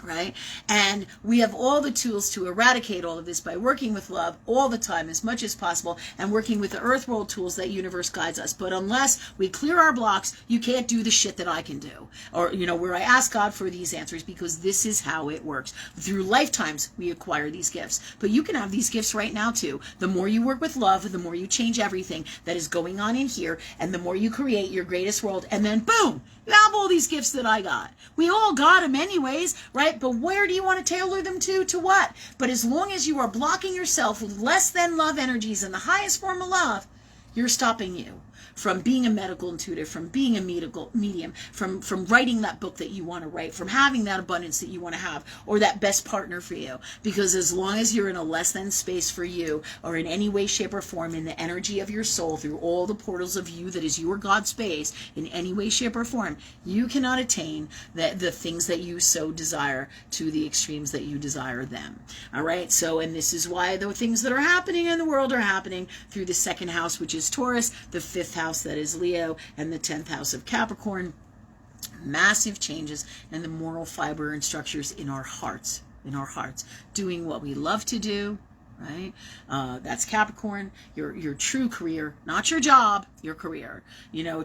Right? And we have all the tools to eradicate all of this by working with love all the time, as much as possible, and working with the earth world tools that universe guides us. But unless we clear our blocks, you can't do the shit that I can do. Or, where I ask God for these answers, because this is how it works. Through lifetimes, we acquire these gifts. But you can have these gifts right now, too. The more you work with love, the more you change everything that is going on in here, and the more you create your greatest world, and then boom! You have all these gifts that I got. We all got them anyways, right? But where do you want to tailor them to? To what? But as long as you are blocking yourself with less than love energies and the highest form of love, you're stopping you from being a medical intuitive, from being a medium, from writing that book that you want to write, from having that abundance that you want to have, or that best partner for you. Because as long as you're in a less than space for you, or in any way, shape, or form, in the energy of your soul, through all the portals of you that is your God space, in any way, shape, or form, you cannot attain the things that you so desire to the extremes that you desire them. All right? So, and this is why the things that are happening in the world are happening through the second house, which is Taurus, the fifth house that is Leo, and the 10th house of Capricorn. Massive changes in the moral fiber and structures in our hearts, doing what we love to do, right? That's Capricorn, your true career, not your job, your career.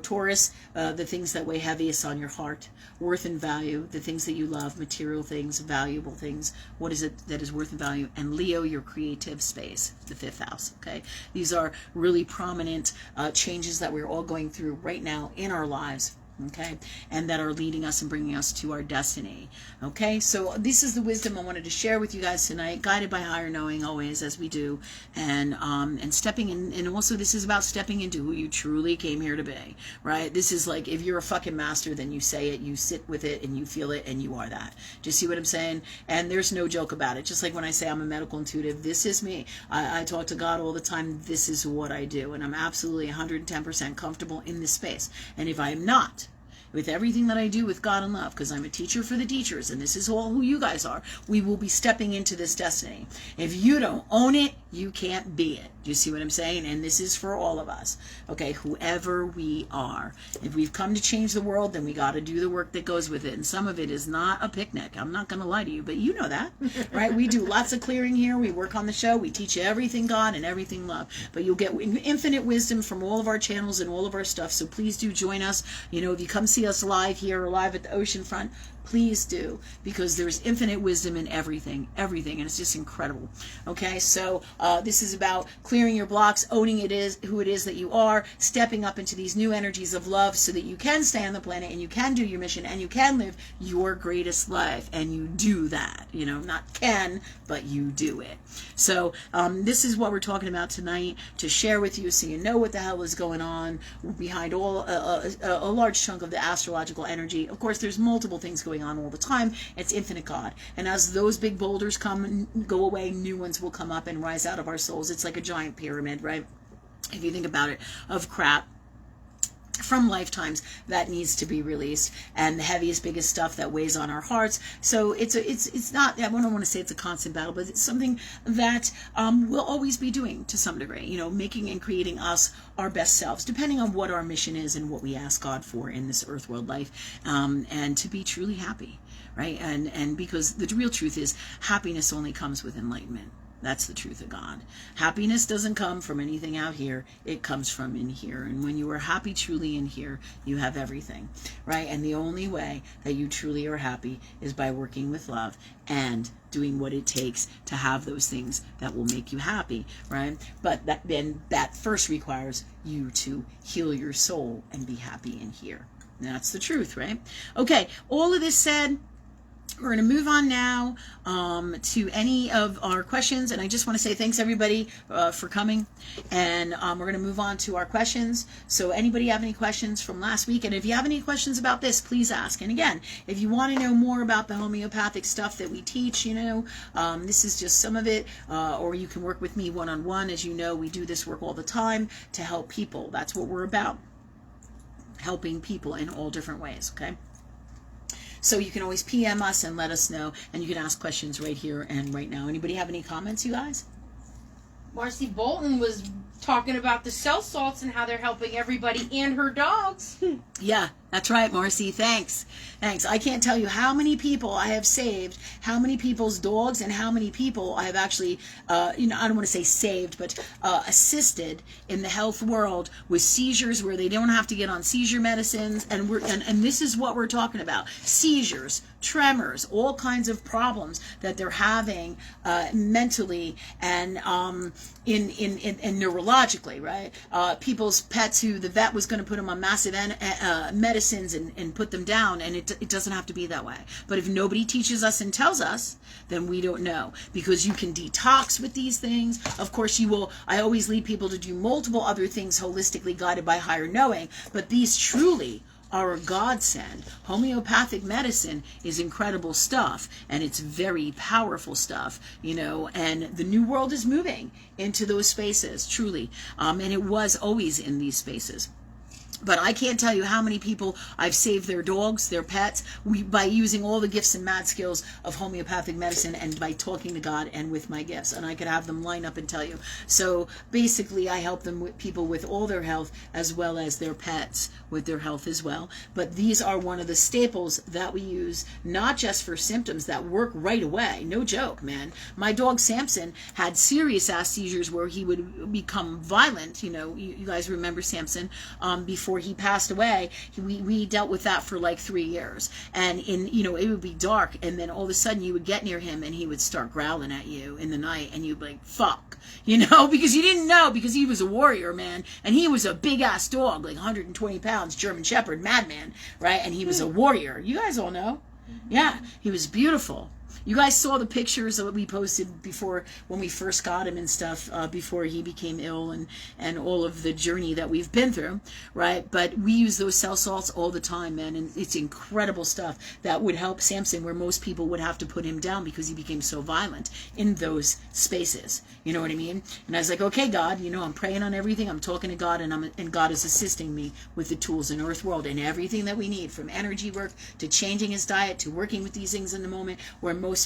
Taurus, the things that weigh heaviest on your heart, worth and value, the things that you love, material things, valuable things, what is it that is worth and value? And Leo, your creative space, the fifth house, okay? These are really prominent changes that we're all going through right now in our lives. Okay, and that are leading us and bringing us to our destiny. Okay, so this is the wisdom I wanted to share with you guys tonight, guided by higher knowing always, as we do, and stepping in, and also this is about stepping into who you truly came here to be, right? This is like, if you're a fucking master, then you say it, you sit with it, and you feel it, and you are that. Do you see what I'm saying? And there's no joke about it. Just like when I say I'm a medical intuitive, this is me. I talk to God all the time. This is what I do, and I'm absolutely 110% comfortable in this space. And if I'm not, with everything that I do with God and love, because I'm a teacher for the teachers, and this is all who you guys are, we will be stepping into this destiny. If you don't own it, you can't be it. Do you see what I'm saying? And this is for all of us. Okay, whoever we are. If we've come to change the world, then we got to do the work that goes with it. And some of it is not a picnic. I'm not going to lie to you, but you know that, right? We do lots of clearing here. We work on the show. We teach you everything God and everything love. But you'll get infinite wisdom from all of our channels and all of our stuff. So please do join us. If you come see us live here or live at the ocean front, please do, because there's infinite wisdom in everything, and it's just incredible. Okay, so this is about clearing your blocks, owning who it is that you are, stepping up into these new energies of love so that you can stay on the planet and you can do your mission and you can live your greatest life, and you do that, not can, but you do it. So this is what we're talking about tonight, to share with you so you know what the hell is going on behind all a large chunk of the astrological energy. Of course, there's multiple things going on all the time. It's infinite God. And as those big boulders come and go away, new ones will come up and rise out of our souls. It's like a giant pyramid, right? If you think about it, of crap from lifetimes that needs to be released, and the heaviest, biggest stuff that weighs on our hearts. So it's not, I don't want to say it's a constant battle, but it's something that we'll always be doing to some degree, making and creating us our best selves, depending on what our mission is and what we ask God for in this earth world life, and to be truly happy, right? And because the real truth is, happiness only comes with enlightenment. That's the truth of God. Happiness doesn't come from anything out here. It comes from in here. And when you are happy truly in here, you have everything, right? And the only way that you truly are happy is by working with love and doing what it takes to have those things that will make you happy, right? But that first requires you to heal your soul and be happy in here. And that's the truth, right? Okay, all of this said, We're going to move on now to any of our questions, and I just want to say thanks everybody for coming, and we're going to move on to our questions. So anybody have any questions from last week? And if you have any questions about this, please ask. And again, if you want to know more about the homeopathic stuff that we teach, this is just some of it, or you can work with me one-on-one. As you know, we do this work all the time to help people. That's what we're about, helping people in all different ways, okay? So you can always PM us and let us know, and you can ask questions right here and right now. Anybody have any comments, you guys? Marcy Bolton was talking about the cell salts and how they're helping everybody and her dogs. Yeah, that's right, Marcy. Thanks. I can't tell you how many people I have saved, how many people's dogs, and how many people I have actually, I don't want to say saved, but assisted in the health world with seizures where they don't have to get on seizure medicines. And this is what we're talking about: seizures, tremors, all kinds of problems that they're having mentally and in neurologically, right? People's pets who the vet was going to put them on massive medicines and put them down, and it doesn't have to be that way. But if nobody teaches us and tells us, then we don't know, because you can detox with these things. Of course, I always lead people to do multiple other things holistically guided by higher knowing, but these truly are a godsend. Homeopathic medicine is incredible stuff, and it's very powerful stuff, and the new world is moving into those spaces, truly, and it was always in these spaces. But I can't tell you how many people I've saved their dogs, their pets, by using all the gifts and mad skills of homeopathic medicine and by talking to God and with my gifts. And I could have them line up and tell you. So basically, I help them with people with all their health as well as their pets with their health as well. But these are one of the staples that we use, not just for symptoms that work right away. No joke, man. My dog Samson had serious ass seizures where he would become violent. You guys remember Samson before he passed away. We dealt with that for like 3 years, and it would be dark, and then all of a sudden you would get near him and he would start growling at you in the night, and you'd be like, fuck, because you didn't know, because he was a warrior, man, and he was a big ass dog, like 120 pounds, German Shepherd, madman, right? And he was a warrior. You guys all know. Yeah, he was beautiful. You guys saw the pictures that we posted before, when we first got him and stuff, before he became ill, and all of the journey that we've been through, right? But we use those cell salts all the time, man, and it's incredible stuff that would help Samson, where most people would have to put him down because he became so violent in those spaces. You know what I mean? And I was like, okay, God, I'm praying on everything. I'm talking to God, and God is assisting me with the tools in Earth World and everything that we need, from energy work to changing his diet to working with these things in the moment, where most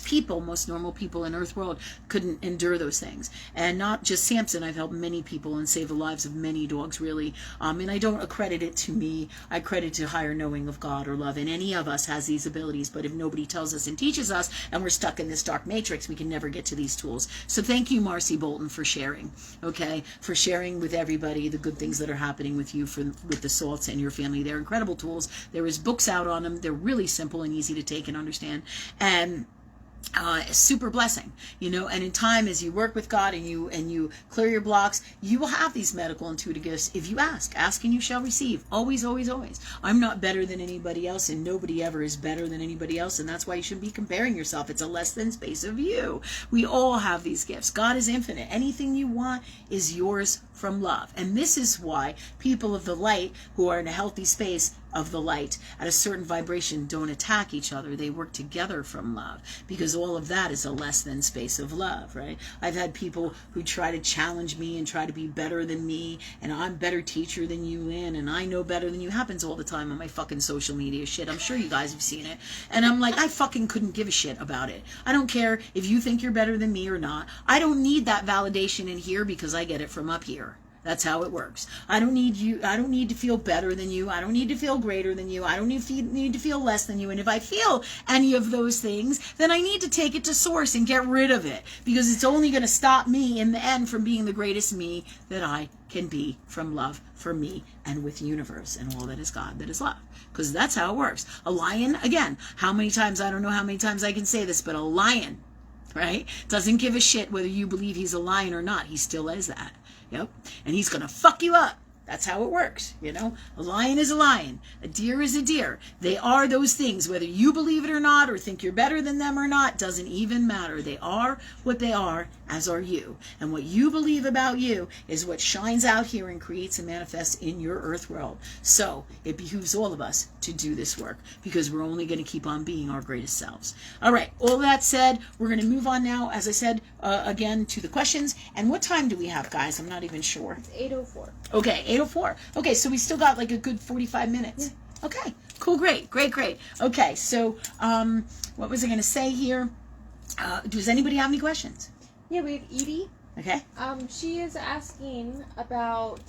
normal people in Earth World couldn't endure those things. And not just Samson, I've helped many people and saved the lives of many dogs, really. And I don't accredit it to me. I credit to higher knowing of God or love. And any of us has these abilities, but if nobody tells us and teaches us, and we're stuck in this dark matrix, we can never get to these tools. So thank you, Marcy Bolton, for sharing, okay? For sharing with everybody the good things that are happening with you with the salts and your family. They're incredible tools. There is books out on them. They're really simple and easy to take and understand. And a super blessing, and in time, as you work with God and you clear your blocks, you will have these medical intuitive gifts if you ask and you shall receive. Always, always, always. I'm not better than anybody else, and nobody ever is better than anybody else, and that's why you shouldn't be comparing yourself. It's a less than space of you. We all have these gifts. God is infinite. Anything you want is yours from love. And this is why people of the light who are in a healthy space of the light at a certain vibration don't attack each other. They work together from love, because all of that is a less than space of love, right? I've had people who try to challenge me and try to be better than me, and I'm better teacher than you, Lynn, and I know better than you. Happens all the time on my fucking social media shit. I'm sure you guys have seen it. And I'm like, I fucking couldn't give a shit about it. I don't care if you think you're better than me or not. I don't need that validation in here, because I get it from up here. That's how it works. I don't need you. I don't need to feel better than you. I don't need to feel greater than you. I don't need to feel less than you. And if I feel any of those things, then I need to take it to source and get rid of it, because it's only going to stop me in the end from being the greatest me that I can be, from love for me and with the universe and all that is God, that is love. Because that's how it works. A lion, again, how many times, I don't know how many times I can say this, but a lion, right, doesn't give a shit whether you believe he's a lion or not. He still is that. Yep. And he's going to fuck you up. That's how it works, you know. A lion is a lion. A deer is a deer. They are those things. Whether you believe it or not, or think you're better than them or not, doesn't even matter. They are what they are, as are you. And what you believe about you is what shines out here and creates and manifests in your earth world. So it behooves all of us to do this work, because we're only going to keep on being our greatest selves. All right, all that said, we're going to move on now, as I said, again, to the questions. And what time do we have, guys? I'm not even sure. It's 8:04. Okay, 8:04. Okay, so we still got like a good 45 minutes. Yeah. Okay, cool, great. Okay, so what was I going to say here? Does anybody have any questions? Yeah, we have Edie. Okay. She is asking about,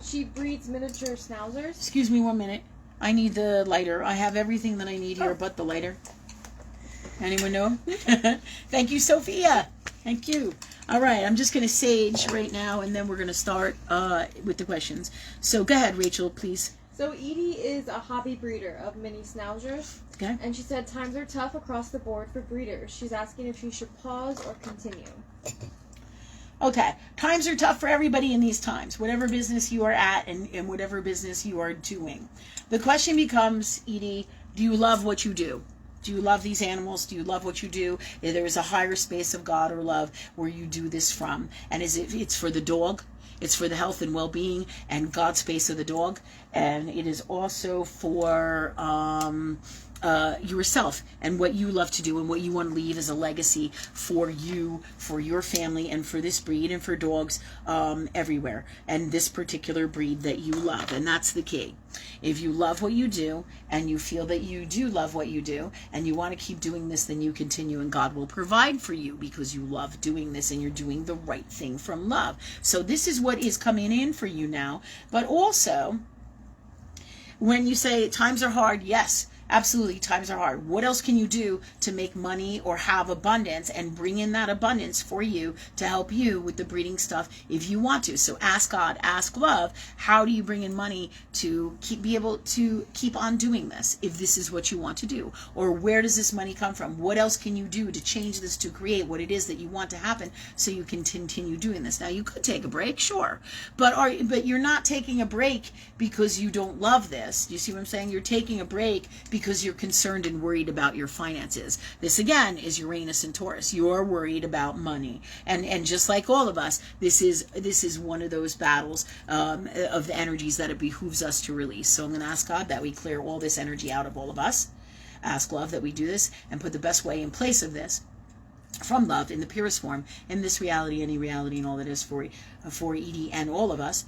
she breeds miniature schnauzers. Excuse me 1 minute. I need the lighter. I have everything that I need here but the lighter. Anyone know? Thank you, Sophia. Thank you. All right, I'm just going to sage right now, and then we're going to start with the questions. So go ahead, Rachel, please. So Edie is a hobby breeder of mini schnauzers. Okay. And she said times are tough across the board for breeders. She's asking if she should pause or continue. Okay, times are tough for everybody in these times, whatever business you are at and whatever business you are doing. The question becomes, Edie, do you love what you do? Do you love these animals? Do you love what you do? There is a higher space of God or love where you do this from. And it's for the dog. It's for the health and well-being and God's space of the dog. And it is also for yourself and what you love to do and what you want to leave as a legacy for you, for your family, and for this breed and for dogs everywhere. And this particular breed that you love. And that's the key. If you love what you do and you feel that you do love what you do and you want to keep doing this, then you continue, and God will provide for you because you love doing this and you're doing the right thing from love. So this is what is coming in for you now. But also, when you say times are hard, yes, absolutely, times are hard. What else can you do to make money or have abundance and bring in that abundance for you to help you with the breeding stuff if you want to? So ask God, ask love, how do you bring in money to be able to keep on doing this if this is what you want to do? Or where does this money come from? What else can you do to change this, to create what it is that you want to happen so you can continue doing this? Now, you could take a break, sure, but you're not taking a break because you don't love this. Do you see what I'm saying? You're taking a break because you're concerned and worried about your finances. This again is Uranus and Taurus. You're worried about money, and just like all of us, this is one of those battles of the energies that it behooves us to release. So I'm going to ask God that we clear all this energy out of all of us. Ask love that we do this and put the best way in place of this from love in the purest form in this reality, any reality, and all that is for Edie and all of us,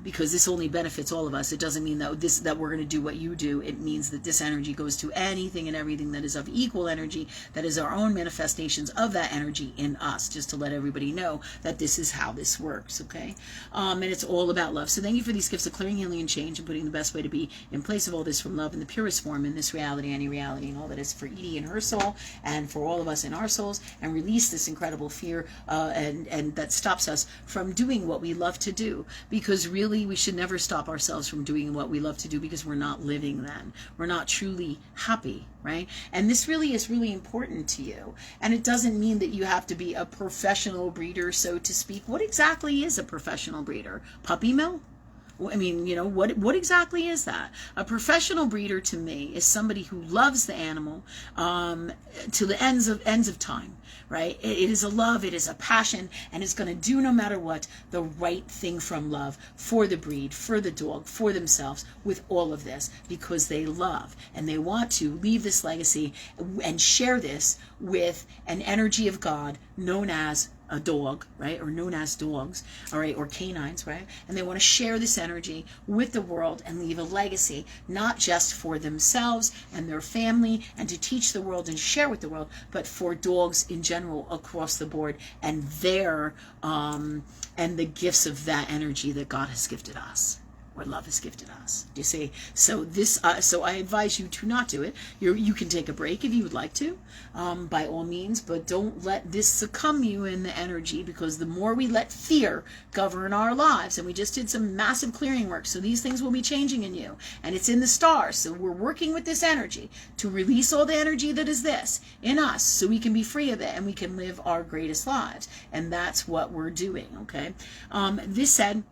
because this only benefits all of us. It doesn't mean that we're going to do what you do. It means that this energy goes to anything and everything that is of equal energy, that is our own manifestations of that energy in us, just to let everybody know that this is how this works, okay? And it's all about love. So thank you for these gifts of clearing, healing, and change, and putting the best way to be in place of all this from love in the purest form in this reality, any reality, and all that is for Edie and her soul, and for all of us in our souls, and release this incredible fear and that stops us from doing what we love to do, because really we should never stop ourselves from doing what we love to do, because we're not living then. We're not truly happy, right? And this really is really important to you. And it doesn't mean that you have to be a professional breeder, so to speak. What exactly is a professional breeder? Puppy mill? I mean, you know, what exactly is that? A professional breeder to me is somebody who loves the animal to the ends of time, right? It is a love, it is a passion, and it's going to do, no matter what, the right thing from love for the breed, for the dog, for themselves, with all of this, because they love and they want to leave this legacy and share this with an energy of God known as a dog, right, or known as dogs, all right, or canines, right, and they want to share this energy with the world and leave a legacy, not just for themselves and their family and to teach the world and share with the world, but for dogs in general across the board, and their and the gifts of that energy that God has gifted us, or love has gifted us. You see, so this, so I advise you to not do it. You can take a break if you would like to, by all means, but don't let this succumb you in the energy, because the more we let fear govern our lives, and we just did some massive clearing work, so these things will be changing in you, and it's in the stars, so we're working with this energy to release all the energy that is this in us, so we can be free of it and we can live our greatest lives, and that's what we're doing, okay? This said,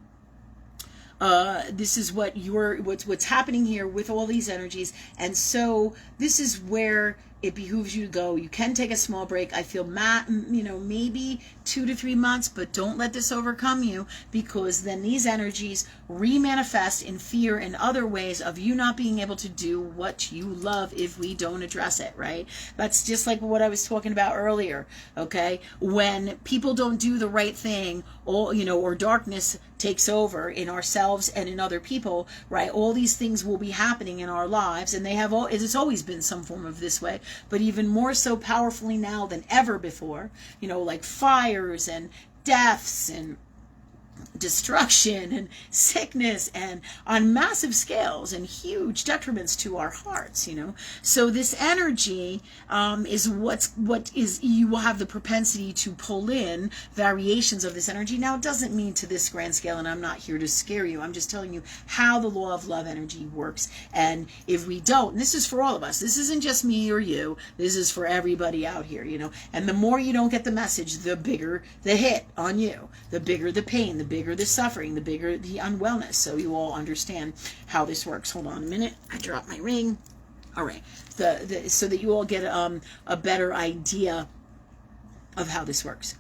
this is what's happening here with all these energies. And so this is where it behooves you to go. You can take a small break. I feel, maybe 2 to 3 months, but don't let this overcome you, because then these energies remanifest in fear and other ways of you not being able to do what you love if we don't address it, right? That's just like what I was talking about earlier, okay? When people don't do the right thing, or darkness takes over in ourselves and in other people, right? All these things will be happening in our lives, and it's always been some form of this way, but even more so powerfully now than ever before, like fires and deaths and destruction and sickness, and on massive scales and huge detriments to our hearts, So this energy is you will have the propensity to pull in variations of this energy. Now, it doesn't mean to this grand scale, and I'm not here to scare you. I'm just telling you how the law of love energy works. And if we don't, and this is for all of us, this isn't just me or you, this is for everybody out here, and the more you don't get the message, the bigger the hit on you, the bigger the pain, the bigger the suffering, the bigger the unwellness. So you all understand how this works. Hold on a minute. I dropped my ring. All right. So that you all get a better idea of how this works,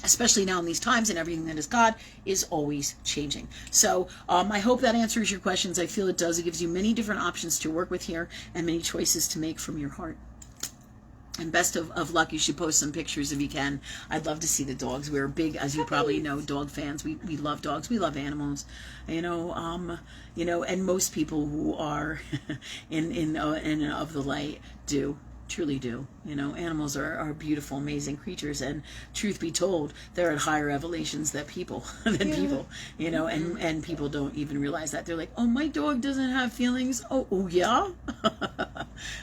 especially now in these times, and everything that is God is always changing. So I hope that answers your questions. I feel it does. It gives you many different options to work with here and many choices to make from your heart. And best of luck. You should post some pictures if you can. I'd love to see the dogs. We're big, as you probably know, dog fans. We love dogs. We love animals. And most people who are in of the light truly do. Animals are beautiful, amazing creatures, and truth be told, they're at higher elevations than people, and people don't even realize that. They're like, oh, my dog doesn't have feelings. Oh yeah?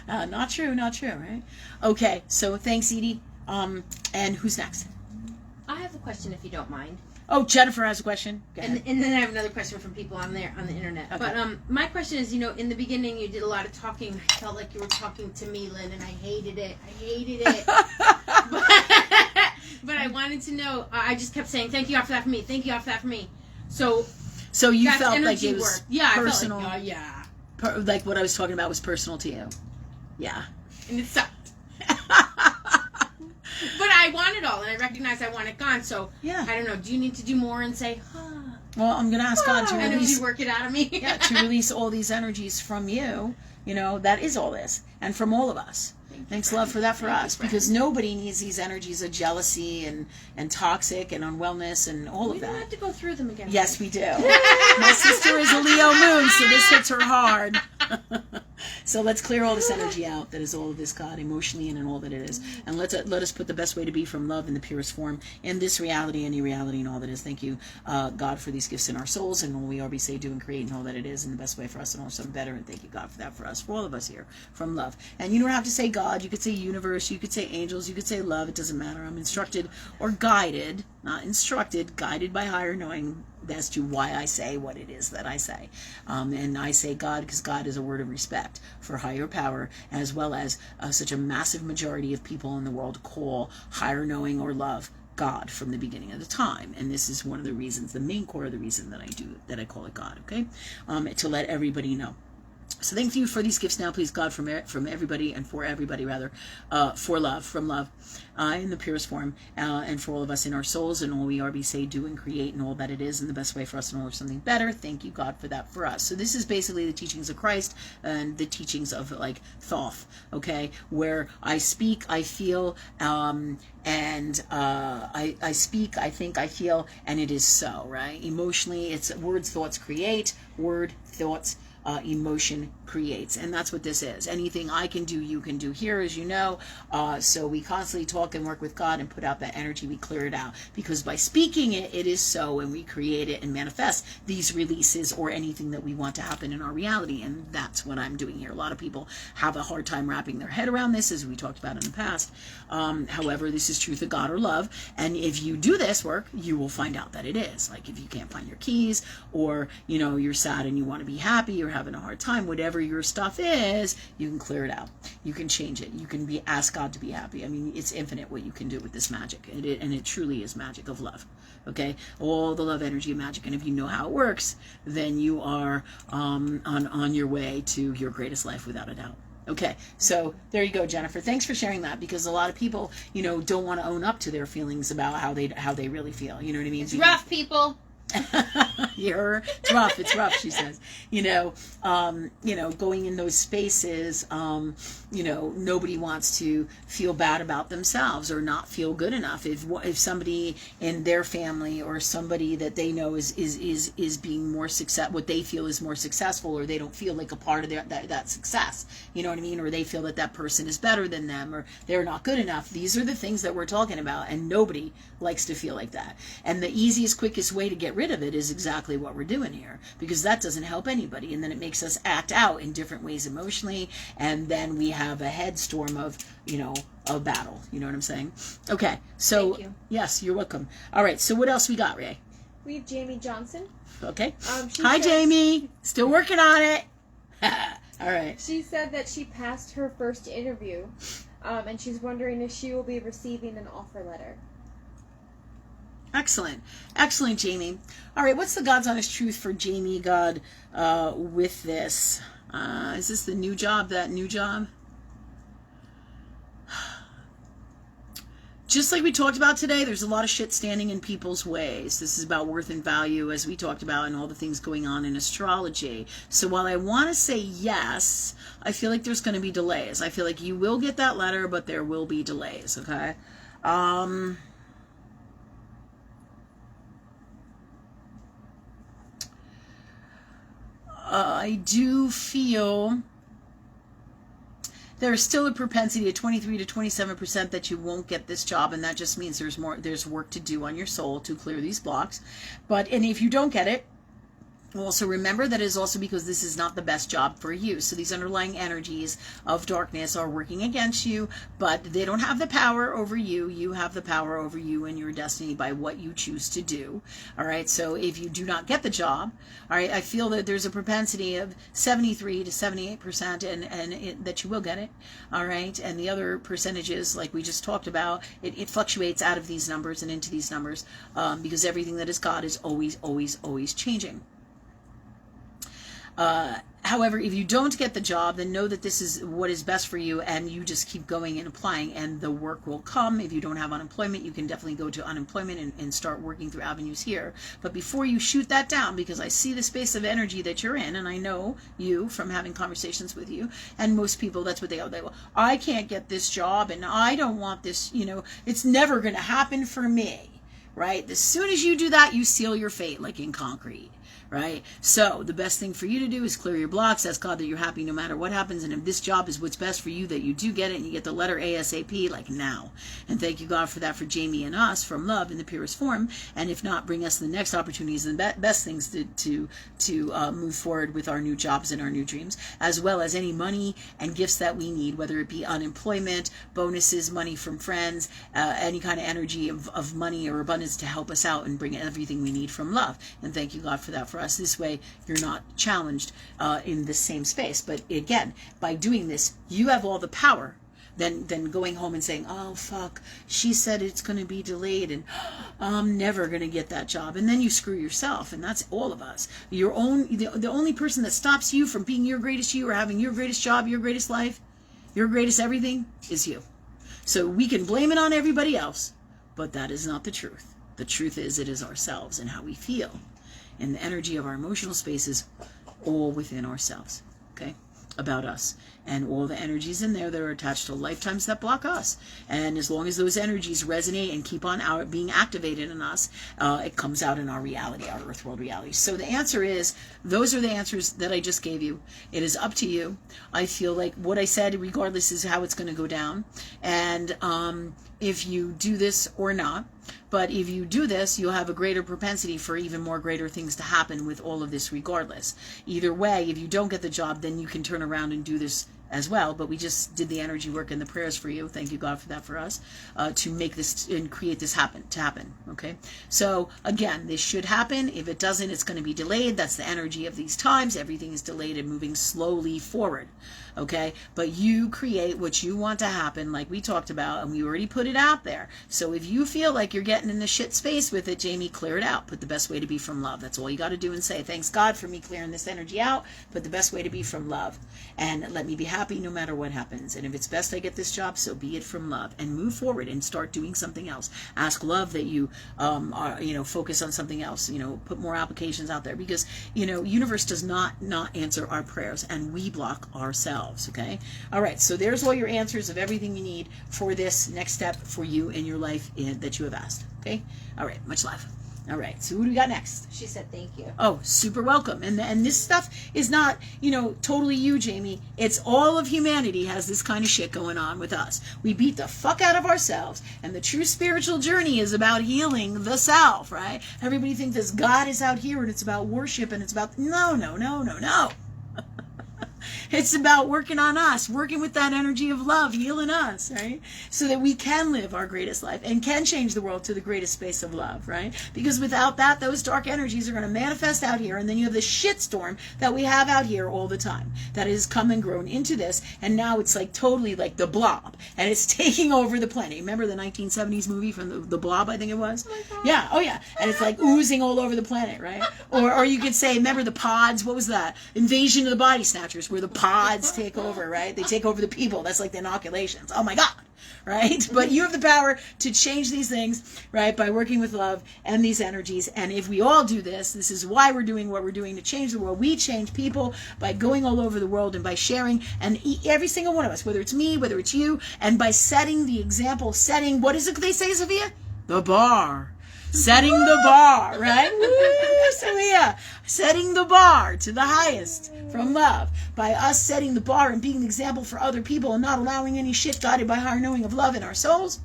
Not true, right? Okay, so thanks, Edie. And who's next? I have a question, if you don't mind. Oh, Jennifer has a question. Go ahead. And then I have another question from people on the internet. Okay. But my question is, in the beginning you did a lot of talking. I felt like you were talking to me, Lynn, and I hated it. But I wanted to know. I just kept saying, "Thank you God for that for me. Thank you God for that for me." So you felt like it was personal. I felt like, like what I was talking about was personal to you. Yeah. And it sucked. But I want it all, and I recognize I want it gone. So yeah. I don't know. Do you need to do more and say, Well, I'm going to ask God to release. Energy work it out of me. Yeah, to release all these energies from you. That is all this, and from all of us. Thanks, love, for that for us, because nobody needs these energies of jealousy and toxic and unwellness and all of that. We don't have to go through them again. Yes, we do. My sister is a Leo moon, so this hits her hard. So let's clear all this energy out that is all of this, God, emotionally and in all that it is. And let us put the best way to be from love in the purest form in this reality, any reality, and all that is. Thank you, God, for these gifts in our souls and all we are, we say, do, and create, and all that it is in the best way for us and all something better. And thank you, God, for that for us, for all of us here, from love. And you don't have to say God. You could say universe. You could say angels. You could say love. It doesn't matter. I'm instructed or guided, not instructed, guided by higher knowing as to why I say what it is that I say. And I say God because God is a word of respect for higher power, as well as such a massive majority of people in the world call higher knowing or love God from the beginning of the time. And this is one of the reasons, the main core of the reason that I call it God, okay? To let everybody know. So thank you for these gifts now, please, God, from everybody, and for everybody, rather, for love, from love, in the purest form, and for all of us in our souls, and all we are, be, say, do, and create, and all that it is, in the best way for us, and all of something better. Thank you, God, for that for us. So this is basically the teachings of Christ, and the teachings of, like, Thoth, okay, where I speak, I feel, I speak, I think, I feel, and it is so, right? Emotionally, it's words, thoughts create, word, thoughts, emotion creates, and that's what this is. Anything I can do, you can do here, as you know. So we constantly talk and work with God and put out that energy. We clear it out, because by speaking it, it is so, and we create it and manifest these releases or anything that we want to happen in our reality. And that's what I'm doing here. A lot of people have a hard time wrapping their head around this, as we talked about in the past. However, this is truth of God or love, and if you do this work, you will find out that it is. Like if you can't find your keys, or you're sad and you want to be happy, or having a hard time, whatever your stuff is, you can clear it out. You can change it. You can ask God to be happy. I mean, it's infinite what you can do with this magic, and it truly is magic of love. Okay, all the love, energy, and magic. And if you know how it works, then you are on your way to your greatest life without a doubt. Okay, so there you go, Jennifer. Thanks for sharing that, because a lot of people, don't want to own up to their feelings about how they really feel. You know what I mean? It's rough, people. It's rough, she says. Going in those spaces, nobody wants to feel bad about themselves or not feel good enough. If somebody in their family or somebody that they know is being more what they feel is more successful, or they don't feel like a part of that success, you know what I mean? Or they feel that person is better than them, or they're not good enough. These are the things that we're talking about, and nobody likes to feel like that. And the easiest, quickest way to get rid of it is exactly what we're doing here, because that doesn't help anybody, and then it makes us act out in different ways emotionally, and then we have a headstorm of a battle. You know what I'm saying? Okay, so Thank you. Yes, you're welcome. All right, so what else we got, Ray? We have Jamie Johnson. Okay. Hi, Jamie. Still working on it. All right. She said that she passed her first interview, and she's wondering if she will be receiving an offer letter. Excellent, Jamie. All right, what's the God's honest truth for Jamie, God, with this? Is this the new job, that new job? Just like we talked about today, there's a lot of shit standing in people's ways. This is about worth and value, as we talked about, and all the things going on in astrology. So while I want to say yes, I feel like there's going to be delays. I feel like you will get that letter, but there will be delays, okay? I do feel there's still a propensity of 23 to 27% that you won't get this job, and that just means there's work to do on your soul to clear these blocks. And if you don't get it, also remember that it is also because this is not the best job for you. So these underlying energies of darkness are working against you, but they don't have the power over you. You have the power over you and your destiny by what you choose to do. All right. So if you do not get the job, all right, I feel that there's a propensity of 73 to 78% and that you will get it. All right. And the other percentages, like we just talked about, it fluctuates out of these numbers and into these numbers, because everything that is God is always, always, always changing. However, if you don't get the job, then know that this is what is best for you, and you just keep going and applying, and the work will come. If you don't have unemployment, you can definitely go to unemployment and start working through avenues here. But before you shoot that down, because I see the space of energy that you're in, and I know you from having conversations with you, and most people, that's what they go, I can't get this job, and I don't want this, it's never going to happen for me, right? As soon as you do that, you seal your fate like in concrete. Right? So the best thing for you to do is clear your blocks. Ask God that you're happy no matter what happens. And if this job is what's best for you, that you do get it and you get the letter ASAP, like now. And thank you, God, for that for Jamie and us from love in the purest form. And if not, bring us the next opportunities and best things to move forward with our new jobs and our new dreams, as well as any money and gifts that we need, whether it be unemployment, bonuses, money from friends, any kind of energy of money or abundance to help us out and bring everything we need from love. And thank you, God, for that for us. This way you're not challenged in the same space. But again, by doing this, you have all the power than going home and saying, oh fuck, she said it's going to be delayed and I'm never going to get that job. And then you screw yourself, and that's all of us. The only person that stops you from being your greatest you or having your greatest job, your greatest life, your greatest everything is you. So we can blame it on everybody else, but that is not the truth. The truth is, it is ourselves and how we feel. And the energy of our emotional space is all within ourselves, okay, about us. And all the energies in there that are attached to lifetimes that block us. And as long as those energies resonate and keep on being activated in us, it comes out in our reality, our earth world reality. So the answer is, those are the answers that I just gave you. It is up to you. I feel like what I said, regardless, is how it's going to go down. And if you do this or not. But if you do this, you'll have a greater propensity for even more greater things to happen with all of this regardless. Either way, if you don't get the job, then you can turn around and do this as well. But we just did the energy work and the prayers for you. Thank you, God, for that for us, to make this and create this happen. Okay. So again, this should happen. If it doesn't, it's going to be delayed. That's the energy of these times. Everything is delayed and moving slowly forward. okay? But you create what you want to happen, like we talked about, and we already put it out there. So if you feel like you're getting in the shit space with it, Jamie, clear it out. Put the best way to be from love. That's all you got to do, and say, thanks God for me clearing this energy out. Put the best way to be from love, and let me be happy no matter what happens. And if it's best I get this job, so be it, from love, and move forward and start doing something else. Ask love that you focus on something else. Put more applications out there, because universe does not answer our prayers, and we block ourselves. Okay. All right. So there's all your answers of everything you need for this next step for you in your life that you have asked. Okay. All right. Much love. All right. So who do we got next? She said thank you. Oh, super welcome. And this stuff is not, totally you, Jamie. It's all of humanity has this kind of shit going on with us. We beat the fuck out of ourselves. And the true spiritual journey is about healing the self, right? Everybody thinks this God is out here and it's about worship and it's about, no. It's about working on us, working with that energy of love, healing us, right? So that we can live our greatest life and can change the world to the greatest space of love, right? Because without that, those dark energies are going to manifest out here, and then you have the shitstorm that we have out here all the time that has come and grown into this, and now it's like totally like the Blob, and it's taking over the planet. Remember the 1970s movie from the Blob, I think it was? Oh my God. Yeah, oh yeah, and it's like oozing all over the planet, right? Or you could say, remember the pods, what was that? Invasion of the Body Snatchers, where the pods take over, right? They take over the people. That's like the inoculations. Oh my God, right? But you have the power to change these things, right, by working with love and these energies. And if we all do this is why we're doing what we're doing, to change the world. We change people by going all over the world and by sharing, and every single one of us, whether it's me, whether it's you, and by setting the example, what is it they say, Sophia? The bar. Setting the bar, right? Woo, so yeah, setting the bar to the highest from love. By us setting the bar and being the example for other people and not allowing any shit, guided by our knowing of love in our souls,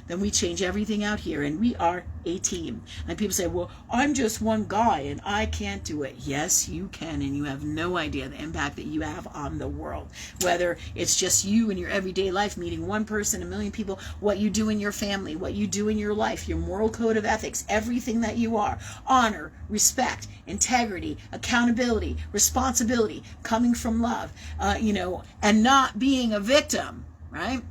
then we change everything out here, and we are a team. And people say, well, I'm just one guy and I can't do it. Yes, you can, and you have no idea the impact that you have on the world. Whether it's just you in your everyday life, meeting one person, a million people, what you do in your family, what you do in your life, your moral code of ethics, everything that you are, honor, respect, integrity, accountability, responsibility, coming from love, and not being a victim, right?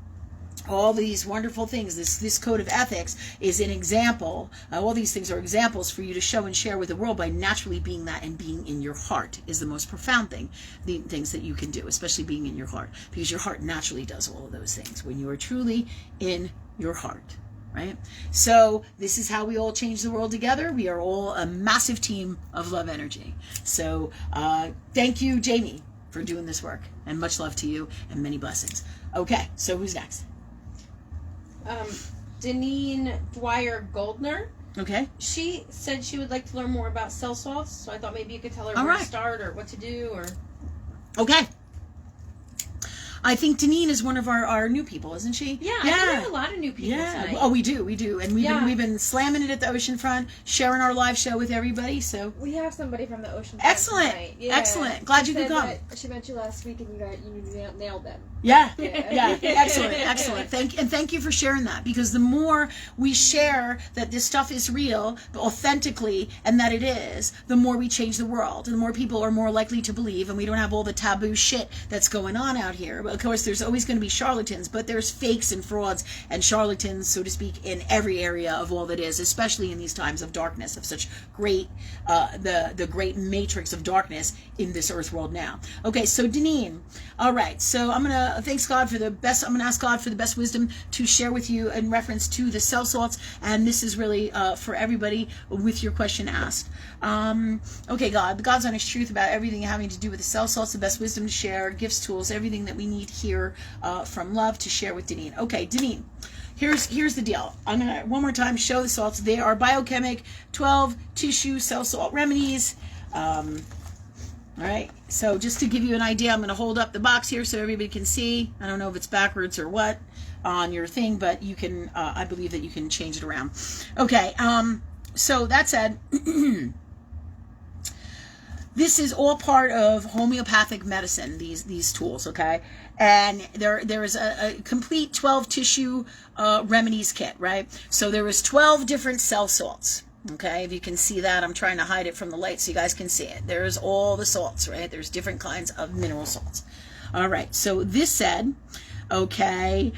All these wonderful things, this code of ethics is an example. All these things are examples for you to show and share with the world by naturally being that, and being in your heart is the most profound thing, the things that you can do, especially being in your heart, because your heart naturally does all of those things when you are truly in your heart, right? So this is how we all change the world together. We are all a massive team of love energy. So thank you, Jamie, for doing this work, and much love to you and many blessings. Okay, so who's next? Deneen Dwyer Goldner. Okay. She said she would like to learn more about cell salts, so I thought maybe you could tell her where to start or what to do. Or okay. I think Deneen is one of our new people, isn't she? Yeah, I think we have a lot of new people tonight. Oh, we do, and we've been slamming it at the oceanfront, sharing our live show with everybody. So we have somebody from the oceanfront. Excellent, yeah. Excellent. Glad you could come. She met you last week, and you nailed them. Yeah. Excellent. Thank you for sharing that, because the more we share that this stuff is real, authentically, and that it is, the more we change the world, and the more people are more likely to believe, and we don't have all the taboo shit that's going on out here. But of course, there's always going to be charlatans, but there's fakes and frauds and charlatans, so to speak, in every area of all that is, especially in these times of darkness, of such great, the great matrix of darkness in this earth world now. Okay, so Deneen. All right, so I'm going to ask God for the best wisdom to share with you in reference to the cell salts, and this is really for everybody with your question asked. Okay, God, the God's honest truth about everything having to do with the cell salts, the best wisdom to share, gifts, tools, everything that we need here from love to share with Deneen. Okay, Deneen, here's the deal. I'm going to one more time show the salts. They are biochemic 12 tissue cell salt remedies. All right, so just to give you an idea, I'm going to hold up the box here so everybody can see. I don't know if it's backwards or what on your thing, but you can, I believe that you can change it around. Okay, so that said, this is all part of homeopathic medicine, these tools, okay? And there is a complete 12 tissue remedies kit, right? So there is 12 different cell salts. Okay, if you can see that, I'm trying to hide it from the light so you guys can see it. There's all the salts, right? There's different kinds of mineral salts. All right, so this said, okay,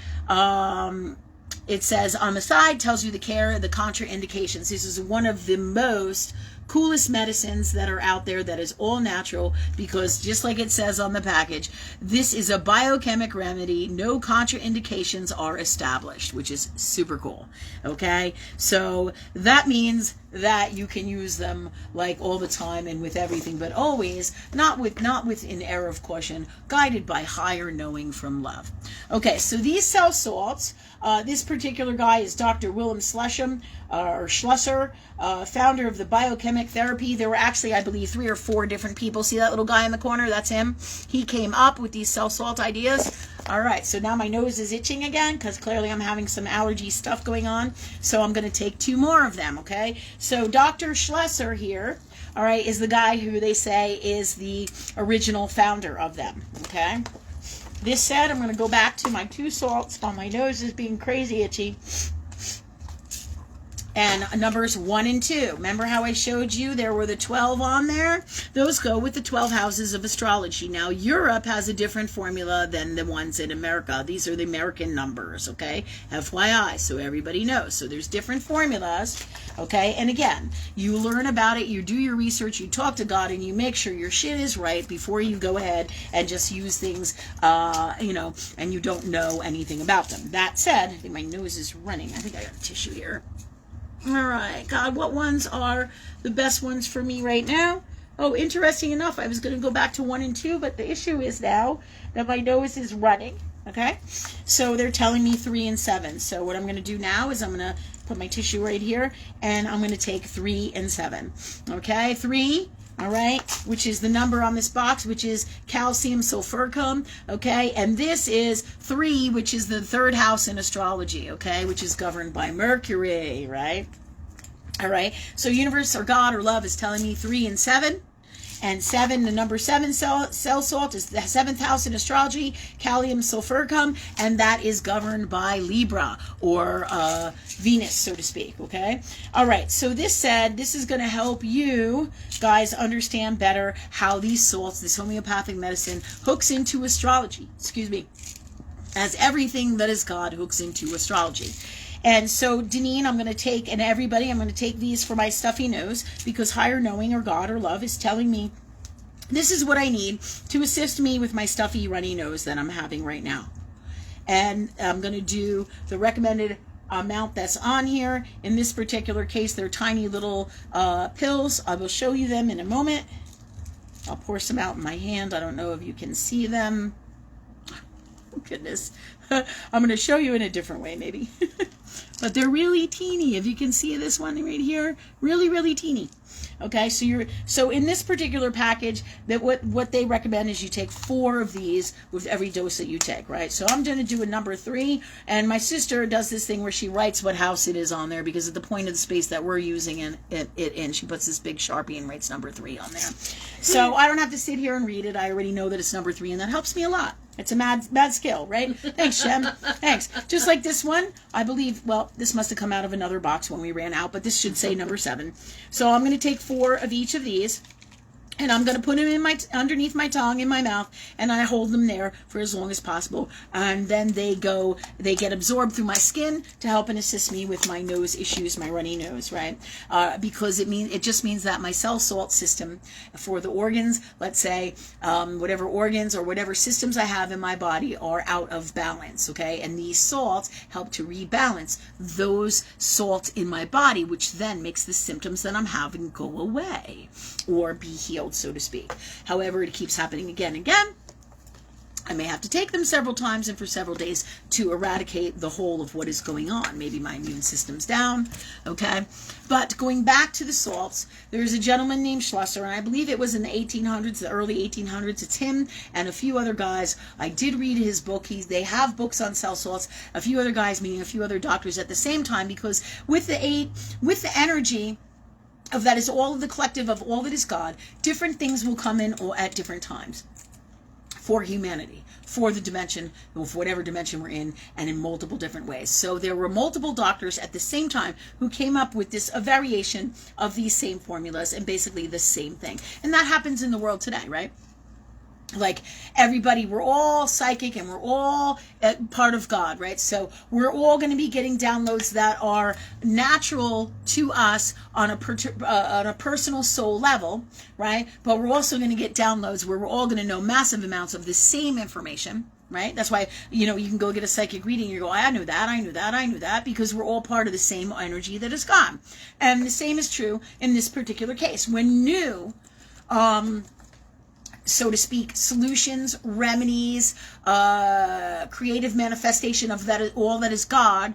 it says on the side, tells you the care, the contraindications. This is one of the most coolest medicines that are out there that is all natural, because just like it says on the package, this is a biochemic remedy. No contraindications are established, which is super cool. Okay, so that means that you can use them like all the time and with everything, but always not with an air of caution, guided by higher knowing from love. Okay, so these cell salts, this particular guy is Dr. Willem Schlesser, founder of the biochemic therapy. There were actually, I believe, 3 or 4 different people. See that little guy in the corner? That's him. He came up with these cell salt ideas. All right, so now my nose is itching again because clearly I'm having some allergy stuff going on. So I'm going to take 2 more of them, okay? So Dr. Schlesser here, all right, is the guy who they say is the original founder of them, okay? This said, I'm going to go back to my 2 salts while my nose is being crazy itchy. And numbers 1 and 2. Remember how I showed you there were the 12 on there? Those go with the 12 houses of astrology. Now, Europe has a different formula than the ones in America. These are the American numbers, okay? FYI, so everybody knows. So there's different formulas, okay? And again, you learn about it, you do your research, you talk to God, and you make sure your shit is right before you go ahead and just use things, and you don't know anything about them. That said, I think my nose is running. I think I got a tissue here. All right, God, what ones are the best ones for me right now? Oh, interesting enough, I was going to go back to 1 and 2, but the issue is now that my nose is running, okay? So they're telling me 3 and 7. So what I'm going to do now is I'm going to put my tissue right here, and I'm going to take 3 and 7, okay? 3, all right, which is the number on this box, which is calcium sulfuricum, okay? And this is 3, which is the 3rd house in astrology, okay, which is governed by Mercury, right? All right, so universe or God or love is telling me 3 and 7. And 7, the number 7 cell salt is the 7th house in astrology, calcium sulfuricum, and that is governed by Libra, or Venus, so to speak, okay? All right, so this said, this is going to help you guys understand better how these salts, this homeopathic medicine, hooks into astrology, as everything that is God hooks into astrology. And so, Deneen, I'm going to take, and everybody, I'm going to take these for my stuffy nose, because higher knowing or God or love is telling me this is what I need to assist me with my stuffy, runny nose that I'm having right now. And I'm going to do the recommended amount that's on here. In this particular case, they're tiny little pills. I will show you them in a moment. I'll pour some out in my hand. I don't know if you can see them. Oh, goodness. I'm going to show you in a different way, maybe. But they're really teeny. If you can see this one right here, really, really teeny. Okay, so in this particular package, that what they recommend is you take 4 of these with every dose that you take, right? So I'm going to do a number 3, and my sister does this thing where she writes what house it is on there, because at the point of the space that we're using it in, she puts this big Sharpie and writes number 3 on there. So I don't have to sit here and read it. I already know that it's number 3, and that helps me a lot. It's a mad skill, right? Thanks, Shem. Thanks. Just like this one, I believe, well, this must have come out of another box when we ran out, but this should say number 7. So I'm going to take 4 of each of these, and I'm going to put them in underneath my tongue, in my mouth, and I hold them there for as long as possible. And then they get absorbed through my skin to help and assist me with my nose issues, my runny nose, right? Because it just means that my cell salt system for the organs, let's say, whatever organs or whatever systems I have in my body are out of balance, okay? And these salts help to rebalance those salts in my body, which then makes the symptoms that I'm having go away or be healed, so to speak. However, it keeps happening again and again. I may have to take them several times and for several days to eradicate the whole of what is going on. Maybe my immune system's down, okay? But going back to the salts, there's a gentleman named Schlesser, and I believe it was in the 1800s, the early 1800s. It's him and a few other guys. I did read his book. They have books on cell salts. A few other guys, meaning a few other doctors at the same time, because with the energy of that is all of the collective of all that is God, different things will come in at different times for humanity, for the dimension, of whatever dimension we're in, and in multiple different ways. So there were multiple doctors at the same time who came up with a variation of these same formulas and basically the same thing. And that happens in the world today, right? like everybody, we're all psychic and we're all part of God, right? So we're all going to be getting downloads that are natural to us on a personal soul level, right? But we're also going to get downloads where we're all going to know massive amounts of the same information, right? That's why, you can go get a psychic reading and you go, I knew that, because we're all part of the same energy that is God. And the same is true in this particular case. When new, so to speak, solutions, remedies, creative manifestation of that, all that is God,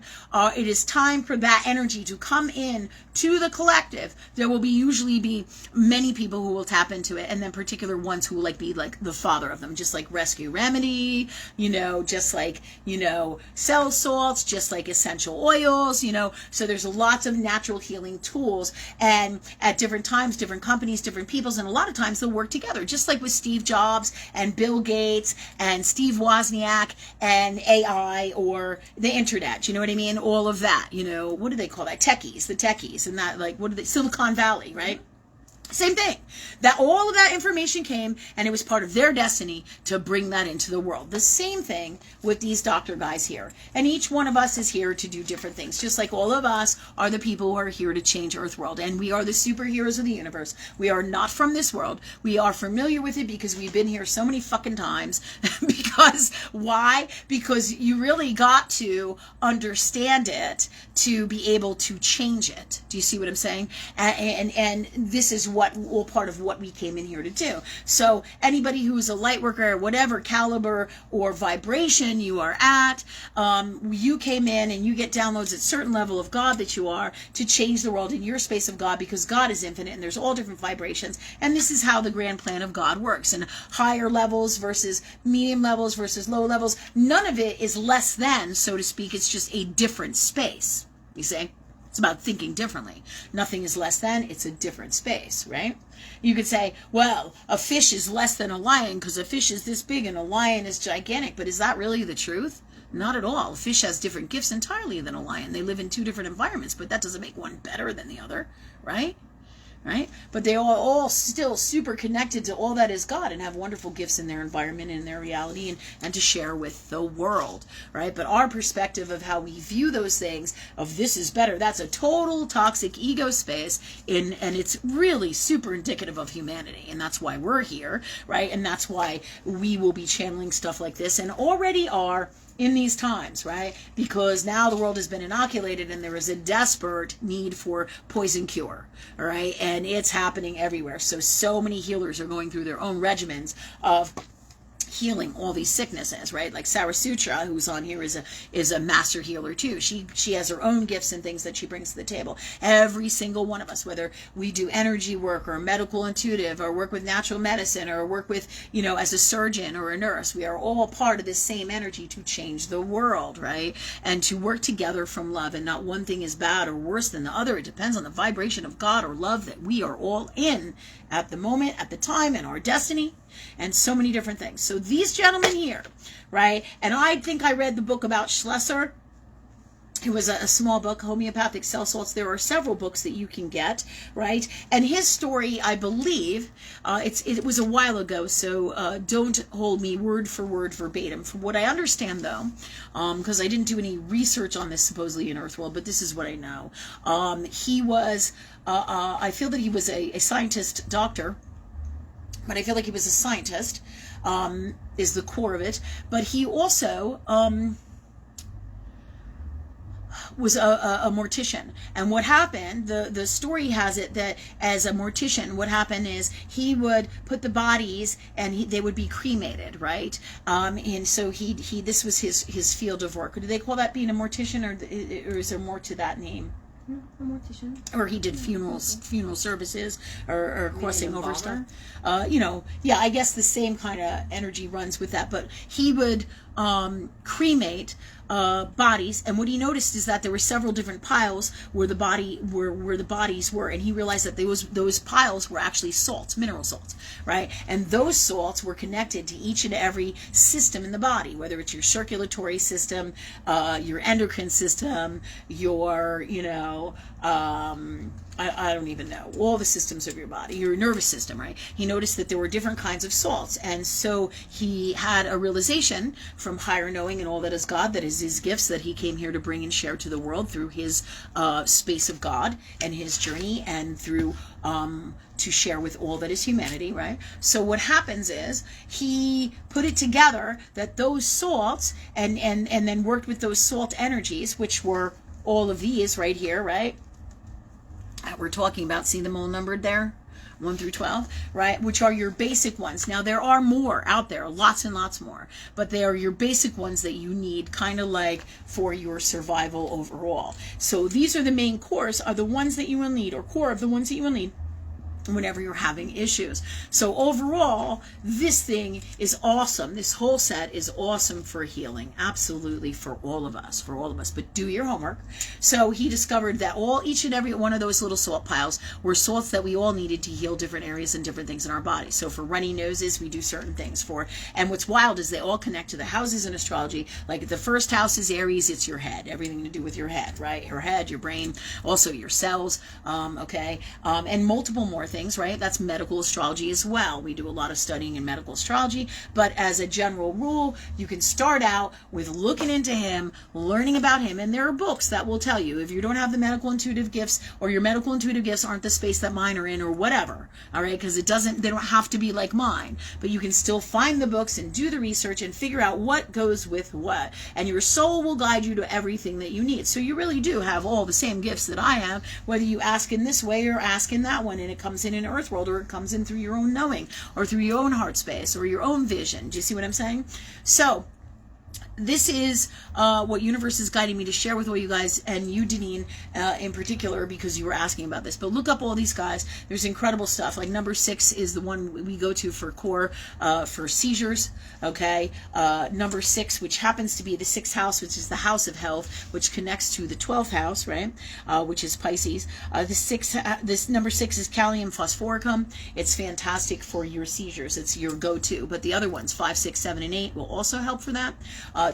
it is time for that energy to come in to the collective. There will usually be many people who will tap into it, and then particular ones who will be like the father of them, just like Rescue Remedy, just like, cell salts, just like essential oils, so there's lots of natural healing tools, and at different times, different companies, different peoples, and a lot of times they'll work together, just like with Steve Jobs and Bill Gates and Steve Wozniak and AI or the internet, you know what I mean? All of that, what do they call that? The techies, and that, like, what are they? Silicon Valley, right? Same thing. That all of that information came, and it was part of their destiny to bring that into the world. The same thing with these doctor guys here. And each one of us is here to do different things. Just like all of us are the people who are here to change Earth world. And we are the superheroes of the universe. We are not from this world. We are familiar with it because we've been here so many fucking times. Because why? Because you really got to understand it to be able to change it. Do you see what I'm saying? And this is all part of what we came in here to do. So anybody who is a light worker, whatever caliber or vibration you are at, you came in and you get downloads at certain level of God that you are to change the world in your space of God, because God is infinite and there's all different vibrations, and this is how the grand plan of God works. And higher levels versus medium levels versus low levels, none of it is less than, so to speak. It's just a different space, you see? It's about thinking differently. Nothing is less than, it's a different space, right? You could say, well, a fish is less than a lion because a fish is this big and a lion is gigantic. But is that really the truth? Not at all. A fish has different gifts entirely than a lion. They live in two different environments, but that doesn't make one better than the other, right? Right? But they are all still super connected to all that is God and have wonderful gifts in their environment and in their reality and to share with the world, right? But our perspective of how we view those things, of this is better, that's a total toxic ego space, and it's really super indicative of humanity, and that's why we're here, right? And that's why we will be channeling stuff like this, and already are in these times, right? Because now the world has been inoculated and there is a desperate need for poison cure, all right? And it's happening everywhere. So many healers are going through their own regimens of healing all these sicknesses, right? Like Sarah Sutra, who's on here, is a master healer too. She has her own gifts and things that she brings to the table. Every single one of us, whether we do energy work or medical intuitive or work with natural medicine or work with, as a surgeon or a nurse, we are all part of this same energy to change the world, right? And to work together from love, and not one thing is bad or worse than the other. It depends on the vibration of God or love that we are all in at the moment, at the time, and our destiny, and so many different things. So these gentlemen here, right? And I think I read the book about Schlesser. It was a small book, Homeopathic Cell Salts. There are several books that you can get, right? And his story, I believe, it was a while ago, so don't hold me word for word verbatim. From what I understand, though, because I didn't do any research on this supposedly in Earthworld, but this is what I know. He was, I feel that he was a scientist doctor, but I feel like he was a scientist, is the core of it. But he also was a mortician. And what happened, the story has it that as a mortician, what happened is he would put the bodies and they would be cremated, right? And so he this was his field of work. Do they call that being a mortician, or is there more to that name? A mortician. Or he did funeral services or crossing over stuff. I guess the same kind of energy runs with that. But he would cremate bodies, and what he noticed is that there were several different piles where the bodies were, and he realized that those piles were actually salts, mineral salts, right? And those salts were connected to each and every system in the body, whether it's your circulatory system, your endocrine system, your I don't even know, all the systems of your body, your nervous system, right? He noticed that there were different kinds of salts. And so he had a realization from higher knowing and all that is God, that is his gifts that he came here to bring and share to the world through his space of God and his journey, and through to share with all that is humanity, right? So what happens is he put it together that those salts and then worked with those salt energies, which were all of these right here, right? We're talking about, see them all numbered there? 1 through 12, right? Which are your basic ones. Now, there are more out there, lots and lots more, but they are your basic ones that you need kind of like for your survival overall. So these are the main cores, are the ones that you will need, or core of the ones that you will need whenever you're having issues. So overall, this thing is awesome. This whole set is awesome for healing, absolutely, for all of us, but do your homework. So he discovered that each and every one of those little salt piles were salts that we all needed to heal different areas and different things in our body. So for runny noses, we do certain things for, and what's wild is they all connect to the houses in astrology. Like the first house is Aries, it's your head, everything to do with your head, right? Your head, your brain, also your cells, and multiple more things, right? That's medical astrology as well. We do a lot of studying in medical astrology, but as a general rule, you can start out with looking into him, learning about him, and there are books that will tell you if you don't have the medical intuitive gifts, or your medical intuitive gifts aren't the space that mine are in, or whatever, all right? Because they don't have to be like mine, but you can still find the books and do the research and figure out what goes with what, and your soul will guide you to everything that you need. So you really do have all the same gifts that I have, whether you ask in this way or ask in that one, and it comes in earth world, or it comes in through your own knowing, or through your own heart space, or your own vision. Do you see what I'm saying? So this is what universe is guiding me to share with all you guys, and you, Deneen, in particular, because you were asking about this. But look up all these guys. There's incredible stuff. Like number 6 is the one we go to for core, for seizures. Okay, number 6, which happens to be the 6th house, which is the house of health, which connects to the 12th house, right? Which is Pisces. This number 6 is Calcium phosphoricum. It's fantastic for your seizures. It's your go-to. But the other ones, 5, 6, 7, and 8, will also help for that.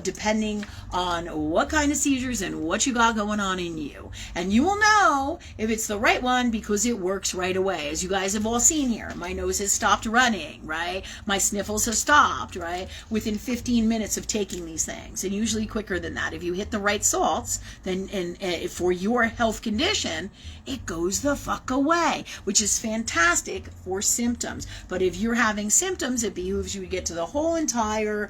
Depending on what kind of seizures and what you got going on in you. And you will know if it's the right one because it works right away. As you guys have all seen here, my nose has stopped running, right? My sniffles have stopped, right? Within 15 minutes of taking these things, and usually quicker than that. If you hit the right salts, then for your health condition, it goes the fuck away, which is fantastic for symptoms. But if you're having symptoms, it behooves you to get to the whole entire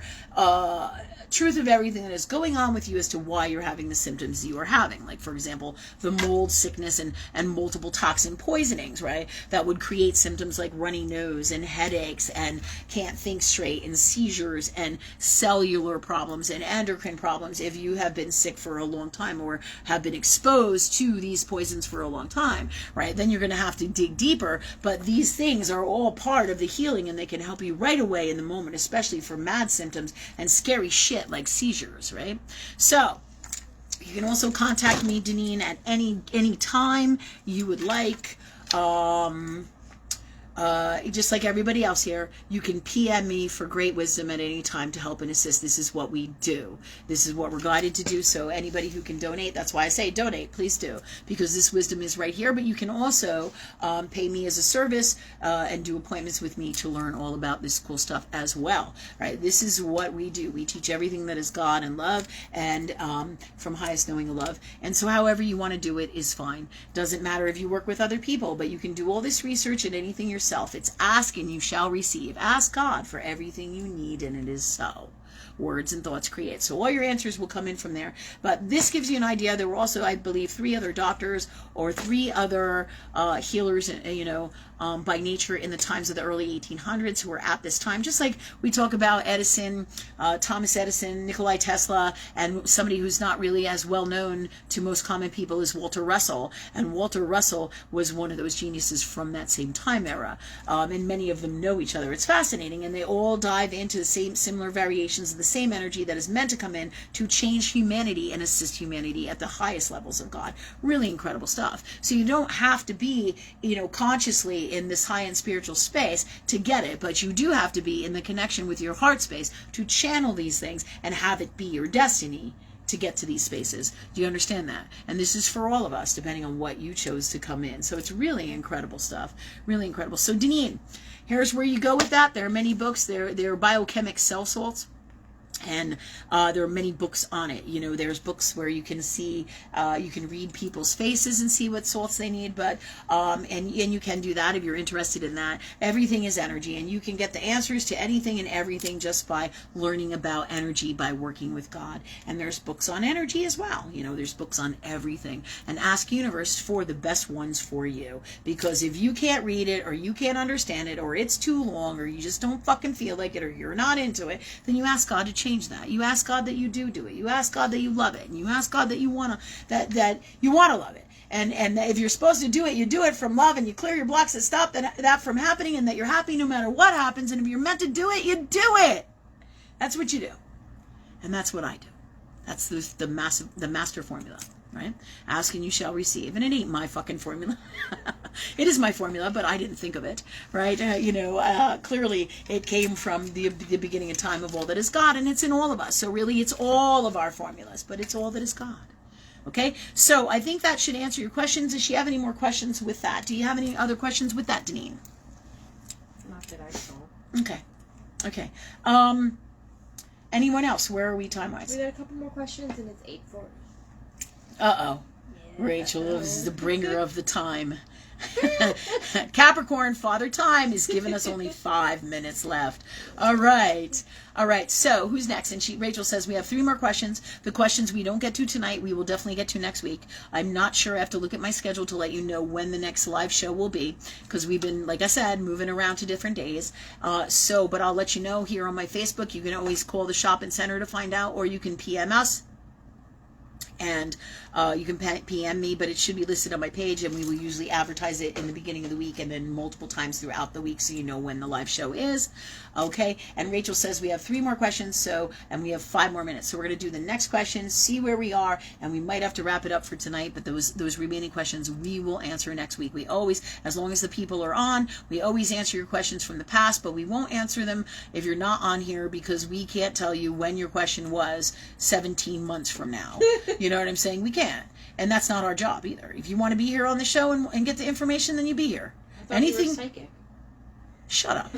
truth of everything that is going on with you as to why you're having the symptoms you are having. Like, for example, the mold sickness and multiple toxin poisonings, right? That would create symptoms like runny nose and headaches and can't think straight and seizures and cellular problems and endocrine problems if you have been sick for a long time or have been exposed to these poisons for a long time, right? Then you're going to have to dig deeper, but these things are all part of the healing, and they can help you right away in the moment, especially for mad symptoms and scary shit like seizures, right? So you can also contact me, Deneen, at any time you would like. Just like everybody else here, you can PM me for great wisdom at any time to help and assist. This is what we do. This is what we're guided to do. So anybody who can donate, that's why I say donate, please do, because this wisdom is right here. But you can also pay me as a service and do appointments with me to learn all about this cool stuff as well. Right? This is what we do. We teach everything that is God and love, and from highest knowing of love. And so however you want to do it is fine. Doesn't matter if you work with other people, but you can do all this research and anything yourself. It's ask and you shall receive. Ask God for everything you need, and it is so. Words and thoughts create. So all your answers will come in from there. But this gives you an idea. There were also, I believe, 3 other doctors or 3 other healers, by nature in the times of the early 1800s who were at this time. Just like we talk about Edison, Thomas Edison, Nikola Tesla, and somebody who's not really as well known to most common people is Walter Russell. And Walter Russell was one of those geniuses from that same time era. And many of them know each other. It's fascinating. And they all dive into the same similar variations of the same energy that is meant to come in to change humanity and assist humanity at the highest levels of God. Really incredible stuff. So you don't have to be, consciously in this high-end spiritual space to get it, but you do have to be in the connection with your heart space to channel these things and have it be your destiny to get to these spaces. Do you understand that? And this is for all of us, depending on what you chose to come in. So it's really incredible stuff. Really incredible. So Deneen, here's where you go with that. There are many books. There are biochemic cell salts. And there are many books on it. You know, there's books where you can see, you can read people's faces and see what salts they need. But and you can do that if you're interested in that. Everything is energy, and you can get the answers to anything and everything just by learning about energy, by working with God. And there's books on energy as well. You know, there's books on everything. And ask Universe for the best ones for you. Because if you can't read it, or you can't understand it, or it's too long, or you just don't fucking feel like it, or you're not into it, then you ask God to change that. You ask God that you do it. You ask God that you love it, and you ask God that you want to that you want to love it. And if you're supposed to do it, you do it from love, and you clear your blocks that stop that from happening, and that you're happy no matter what happens. And if you're meant to do it, you do it. That's what you do, and that's what I do. That's the master formula. Right? Ask and you shall receive. And it ain't my fucking formula. It is my formula, but I didn't think of it. Right? Clearly it came from the beginning of time of all that is God, and it's in all of us. So really it's all of our formulas, but it's all that is God. Okay? So I think that should answer your questions. Does she have any more questions with that? Do you have any other questions with that, Deneen? Not that I saw. Okay. Anyone else? Where are we time-wise? We got a couple more questions, and it's 8:40. Uh-oh. Yeah. Rachel is the bringer of the time. Capricorn, Father Time is giving us only 5 minutes left. All right. So who's next? And Rachel says we have 3 more questions. The questions we don't get to tonight, we will definitely get to next week. I'm not sure. I have to look at my schedule to let you know when the next live show will be, because we've been, like I said, moving around to different days. But I'll let you know here on my Facebook. You can always call the shopping center to find out, or you can PM us. And you can PM me, but it should be listed on my page, and we will usually advertise it in the beginning of the week and then multiple times throughout the week, so you know when the live show is. Okay, and Rachel says we have 3 more questions, and we have 5 more minutes. So we're going to do the next question, see where we are, and we might have to wrap it up for tonight, but those remaining questions we will answer next week. We always, as long as the people are on, we always answer your questions from the past, but we won't answer them if you're not on here, because we can't tell you when your question was 17 months from now. You know what I'm saying? We can't. And that's not our job either. If you want to be here on the show and get the information, then you be here. I thought you were psychic. Shut up.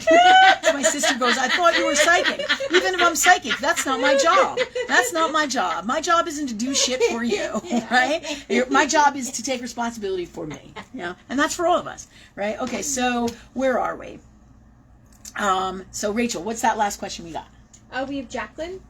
My sister goes, I thought you were psychic. Even if I'm psychic, that's not my job. That's not my job. My job isn't to do shit for you, right? My job is to take responsibility for me. Yeah, and that's for all of us, right? Okay, so where are we? So Rachel, what's that last question we got? We have Jacqueline.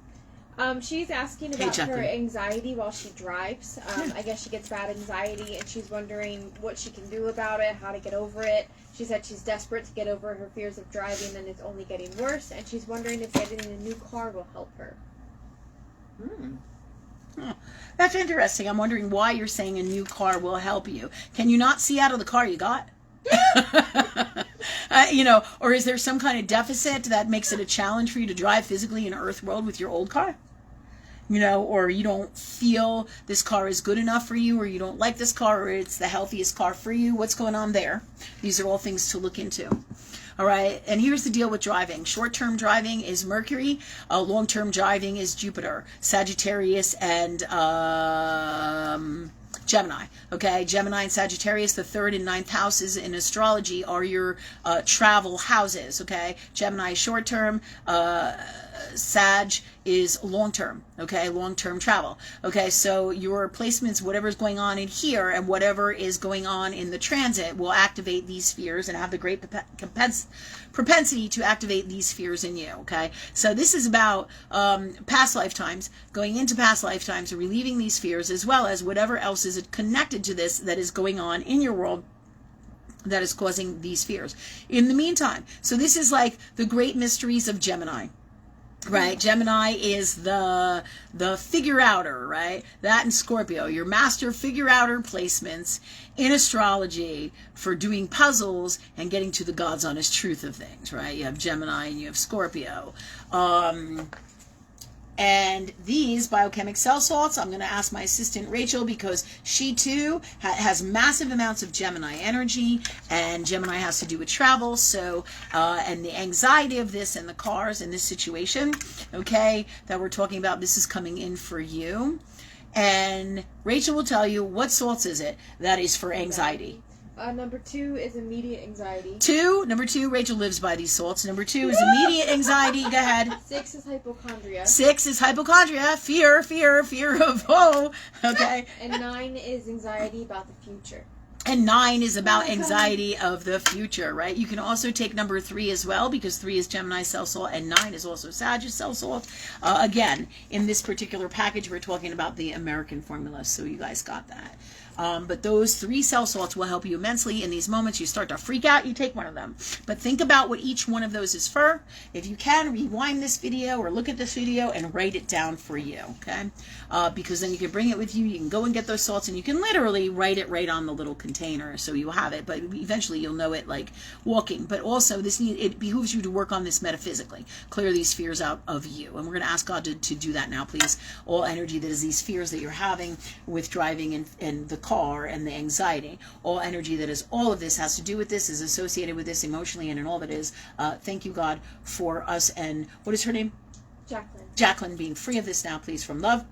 She's asking about her anxiety while she drives. I guess she gets bad anxiety, and she's wondering what she can do about it, how to get over it. She said she's desperate to get over her fears of driving, and it's only getting worse, and she's wondering if getting a new car will help her. That's interesting. I'm wondering why you're saying a new car will help you. Can you not see out of the car you got? Or is there some kind of deficit that makes it a challenge for you to drive physically in Earth world with your old car? Or you don't feel this car is good enough for you, or you don't like this car, or it's the healthiest car for you. What's going on there? These are all things to look into. All right, and here's the deal with driving. Short-term driving is Mercury. Long-term driving is Jupiter, Sagittarius, and Gemini. Okay, Gemini and Sagittarius, the 3rd and 9th houses in astrology are your travel houses. Okay, Gemini is short-term. Sag is long-term, okay, long-term travel. Okay, so your placements, whatever's going on in here and whatever is going on in the transit will activate these spheres and have the great propensity to activate these spheres in you, okay? So this is about past lifetimes, going into past lifetimes, relieving these fears, as well as whatever else is connected to this that is going on in your world that is causing these fears. In the meantime, so this is like the great mysteries of Gemini. Right, Gemini is the figure-outer, right? That and Scorpio, your master figure-outer placements in astrology for doing puzzles and getting to the God's honest truth of things, right? You have Gemini and you have Scorpio. And these biochemic cell salts, I'm going to ask my assistant Rachel, because she too has massive amounts of Gemini energy, and Gemini has to do with travel. So, and the anxiety of this and the cars in this situation, okay, that we're talking about, this is coming in for you. And Rachel will tell you, what salts is it that is for anxiety? Number 2 is immediate anxiety. Number 2, Rachel lives by these salts. Number 2 is immediate anxiety. Go ahead. 6 is hypochondria. 6 is hypochondria. Fear of, okay. And 9 is anxiety about the future. And 9 is about anxiety of the future, right? You can also take number 3 as well, because 3 is Gemini cell salt and 9 is also Sagittarius cell salt. Again, in this particular package, we're talking about the American formula, so you guys got that. But those 3 cell salts will help you immensely in these moments. You start to freak out, you take one of them. But think about what each one of those is for. If you can, rewind this video or look at this video and write it down for you, okay? Because then you can bring it with you. You can go and get those salts, and you can literally write it right on the little container so you have it. But eventually you'll know it like walking. But also, it behooves you to work on this metaphysically. Clear these fears out of you. And we're going to ask God to do that now, please. All energy that is these fears that you're having with driving and the car and the anxiety, all energy that is all of this has to do with this, is associated with this emotionally and in all that is. Thank you, God, for us. And what is her name? Jacqueline being free of this now, please, from love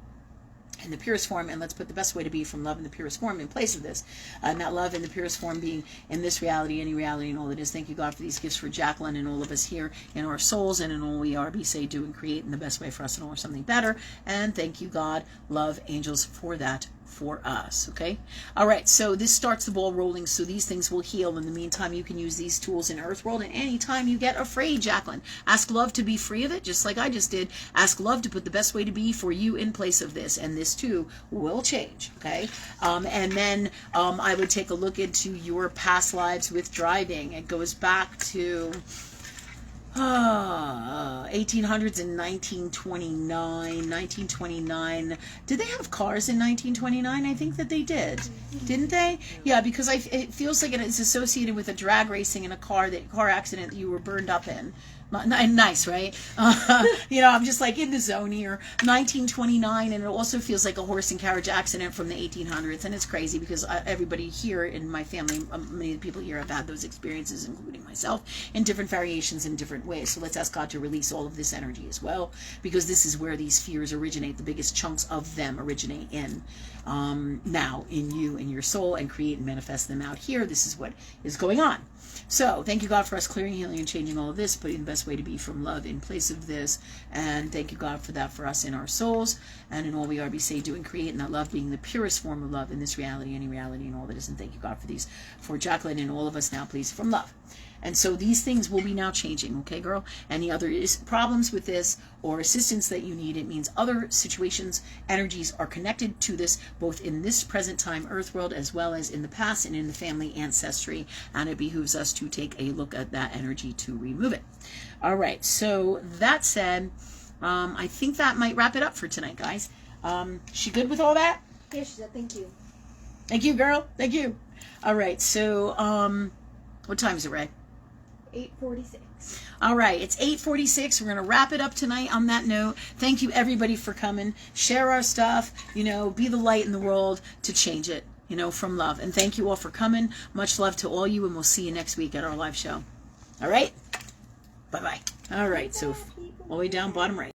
in the purest form. And let's put the best way to be from love in the purest form in place of this. And that love in the purest form being in this reality, any reality, and all that is. Thank you, God, for these gifts for Jacqueline and all of us here in our souls and in all we are, be, say, do, and create in the best way for us and all, or something better. And thank you, God, love, angels, for that for us. Okay, all right, so this starts the ball rolling, so these things will heal. In the meantime, you can use these tools in Earth World, and anytime you get afraid, Jacqueline, ask love to be free of it, just like I just did. Ask love to put the best way to be for you in place of this, and this too will change. Okay, and then I would take a look into your past lives with driving. It goes back to 1800s and 1929. Did they have cars in 1929? I think that they did. Didn't they? Yeah, because it feels like it is associated with a drag racing in a car accident that you were burned up in. Nice, right? I'm just like in the zone here. 1929, and it also feels like a horse and carriage accident from the 1800s, and it's crazy because everybody here in my family, many of the people here have had those experiences, including myself, in different variations in different ways. So let's ask God to release all of this energy as well, because this is where these fears originate. The biggest chunks of them originate in now in you, in your soul, and create and manifest them out here. This is what is going on. So thank you, God, for us clearing, healing, and changing all of this, putting the best way to be from love in place of this. And thank you, God, for that for us in our souls and in all we are, be, say, do, and create, and that love being the purest form of love in this reality, any reality, and all that is. And thank you, God, for these, for Jacqueline and all of us now, please, from love. And so these things will be now changing, okay, girl? Any other problems with this or assistance that you need, it means other situations, energies are connected to this, both in this present time, Earth World, as well as in the past and in the family ancestry. And it behooves us to take a look at that energy to remove it. All right, so that said, I think that might wrap it up for tonight, guys. She good with all that? Yeah, she said thank you. Thank you, girl. Thank you. All right, so what time is it, Ray? 8:46. All right, it's 8:46. We're going to wrap it up tonight on that note. Thank you, everybody, for coming. Share our stuff, be the light in the world to change it, from love. And thank you all for coming. Much love to all you, and we'll see you next week at our live show. All right? Bye-bye. All right, so all the way down bottom right.